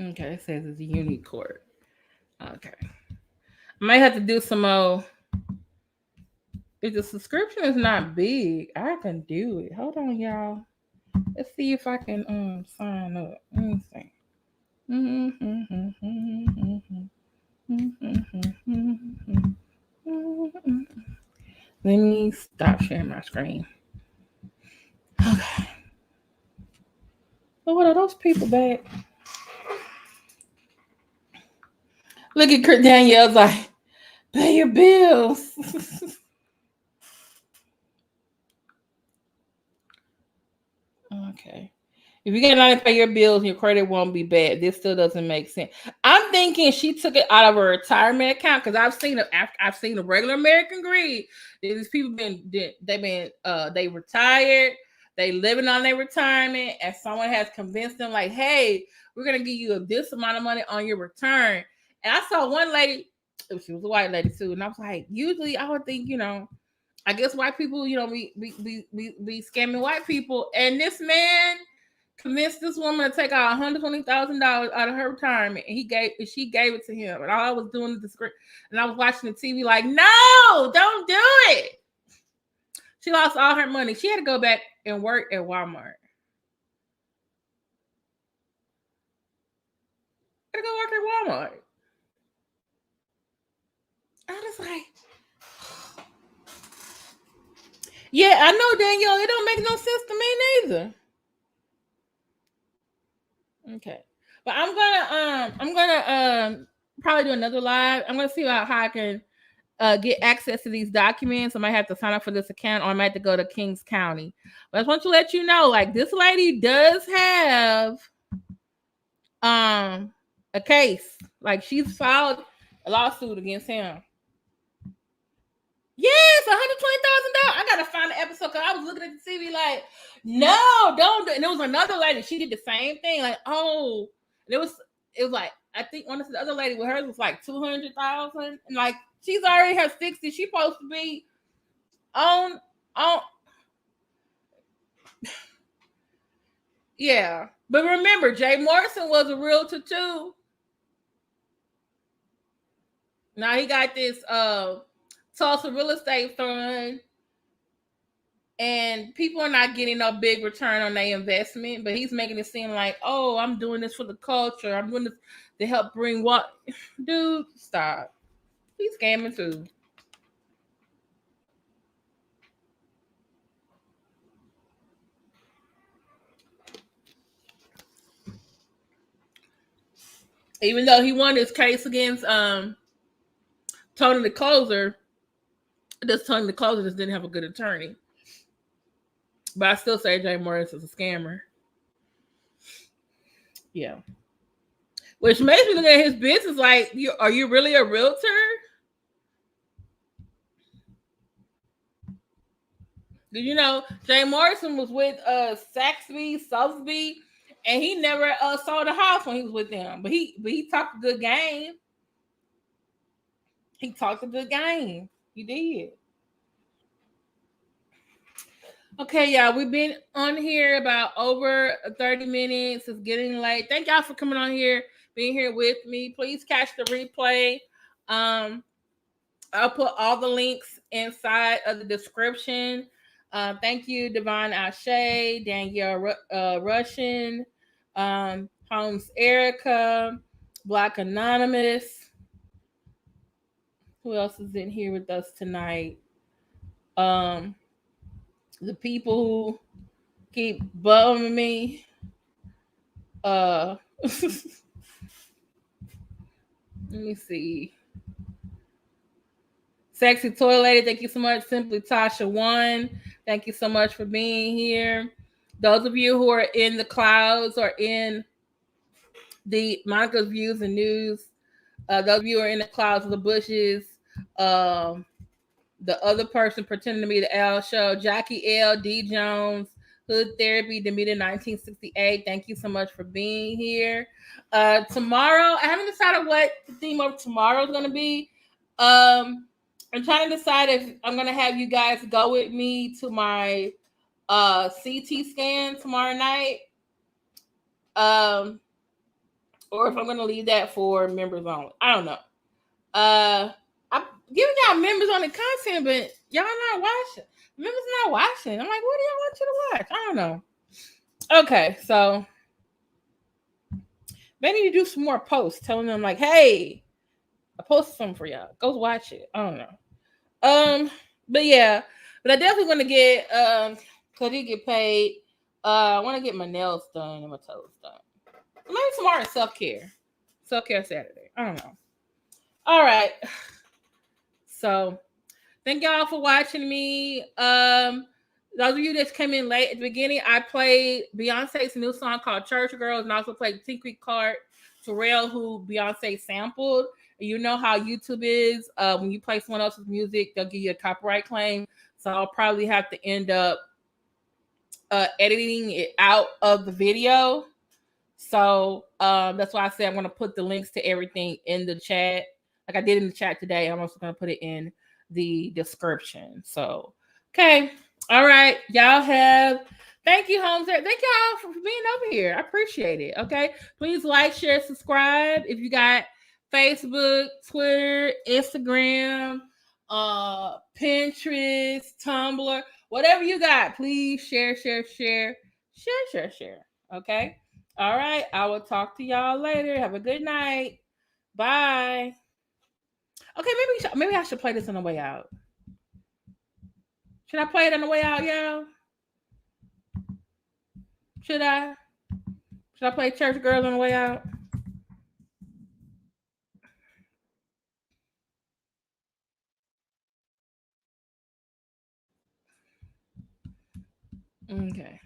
Okay, it says it's a unique court. Okay. I might have to do some more. If the subscription is not big, I can do it. Hold on, y'all. Let's see if I can sign up. Let me see. Let me stop sharing my screen. Okay. But what are those people back? Look at Kurt Danielle's like, pay your bills. Okay. If you get not to pay your bills, your credit won't be bad. This still doesn't make sense. I'm thinking she took it out of her retirement account, because I've seen a regular American Greed. These people they retired, they living on their retirement, and someone has convinced them like, hey, we're gonna give you this amount of money on your return. And I saw one lady, she was a white lady too, and I was like, usually I would think, I guess white people, be scamming white people, and this man convinced this woman to take out $120,000 out of her retirement, and she gave it to him. And all I was doing is the script, and I was watching the TV like, no, don't do it. She lost all her money. She had to go back and work at Walmart. Had to go work at Walmart. I was like, yeah, I know, Danielle. It don't make no sense to me neither. Okay, but I'm gonna probably do another live. I'm gonna see how I can get access to these documents. I might have to sign up for this account, or I might have to go to Kings County. But I just want to let you know, like, this lady does have a case. Like, she's filed a lawsuit against him. Yes, $120,000. I gotta find the episode, because I was looking at the TV like, no, don't do it. And there was another lady, she did the same thing. Like, oh, it was like, I think one of the other lady with hers was like 200,000, and like, she's already her 60. She's supposed to be on. Yeah, But remember, Jay Morrison was a realtor too. Now he got this Tulsa real estate fund, and people are not getting no big return on their investment, but he's making it seem like, oh, I'm doing this for the culture. I'm doing this to help bring what? Dude, stop. He's scamming too. Even though he won his case against Tony the Closer, Tony the Closer just didn't have a good attorney. But I still say Jay Morris is a scammer. Yeah. Which makes me look at his business like, are you really a realtor? Did you know Jay Morrison was with Saxby, Sotheby, and he never sold a house when he was with them. But he talked a good game. He talked a good game. He did. Okay, y'all, we've been on here about over 30 minutes. It's getting late. Thank y'all for coming on here, being here with me. Please catch the replay. I'll put all the links inside of the description. Thank you, Devon Ashe, Danielle Russian, Holmes Erica, Black Anonymous. Who else is in here with us tonight? The people who keep bumming me. Let me see. Sexy Toy Lady, thank you so much. Simply Tasha One, thank you so much for being here. Those of you who are in the clouds or in the Monica's Views and News, those of you who are in the clouds of the bushes, the other person pretending to be the L Show, Jackie L, D Jones, Hood Therapy, Demeter 1968. Thank you so much for being here. Tomorrow, I haven't decided what the theme of tomorrow is going to be. I'm trying to decide if I'm going to have you guys go with me to my CT scan tomorrow night. Or if I'm going to leave that for members only. I don't know. I'm giving y'all members only content, but y'all not watching. Members not watching. I'm like, what do y'all want you to watch? I don't know. Okay, so maybe you do some more posts telling them like, hey, I posted something for y'all. Go watch it. I don't know. But yeah, but I definitely want to get cause he get paid. I want to get my nails done and my toes done. Maybe tomorrow is self-care Saturday. I don't know. All right. So thank y'all for watching me. Those of you that came in late at the beginning, I played Beyonce's new song called Church Girls, and I also played Twinkie Clark, Terrell, who Beyonce sampled. You know how YouTube is. When you play someone else's music, they'll give you a copyright claim. So I'll probably have to end up editing it out of the video. So that's why I said I'm going to put the links to everything in the chat. Like I did in the chat today. I'm also going to put it in the description. So, okay. All right. Y'all have, thank you, Holmes. Thank y'all for being over here. I appreciate it. Okay. Please like, share, subscribe. If you got Facebook, Twitter, Instagram, Pinterest, Tumblr, whatever you got, please share. Okay. All right. I will talk to y'all later. Have a good night. Bye. Okay, maybe I should play this on the way out. Should I play it on the way out, y'all? Should I play Church Girls on the way out? Okay.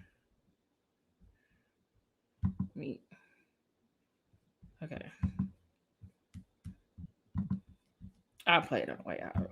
Okay. I'll play it on the way out.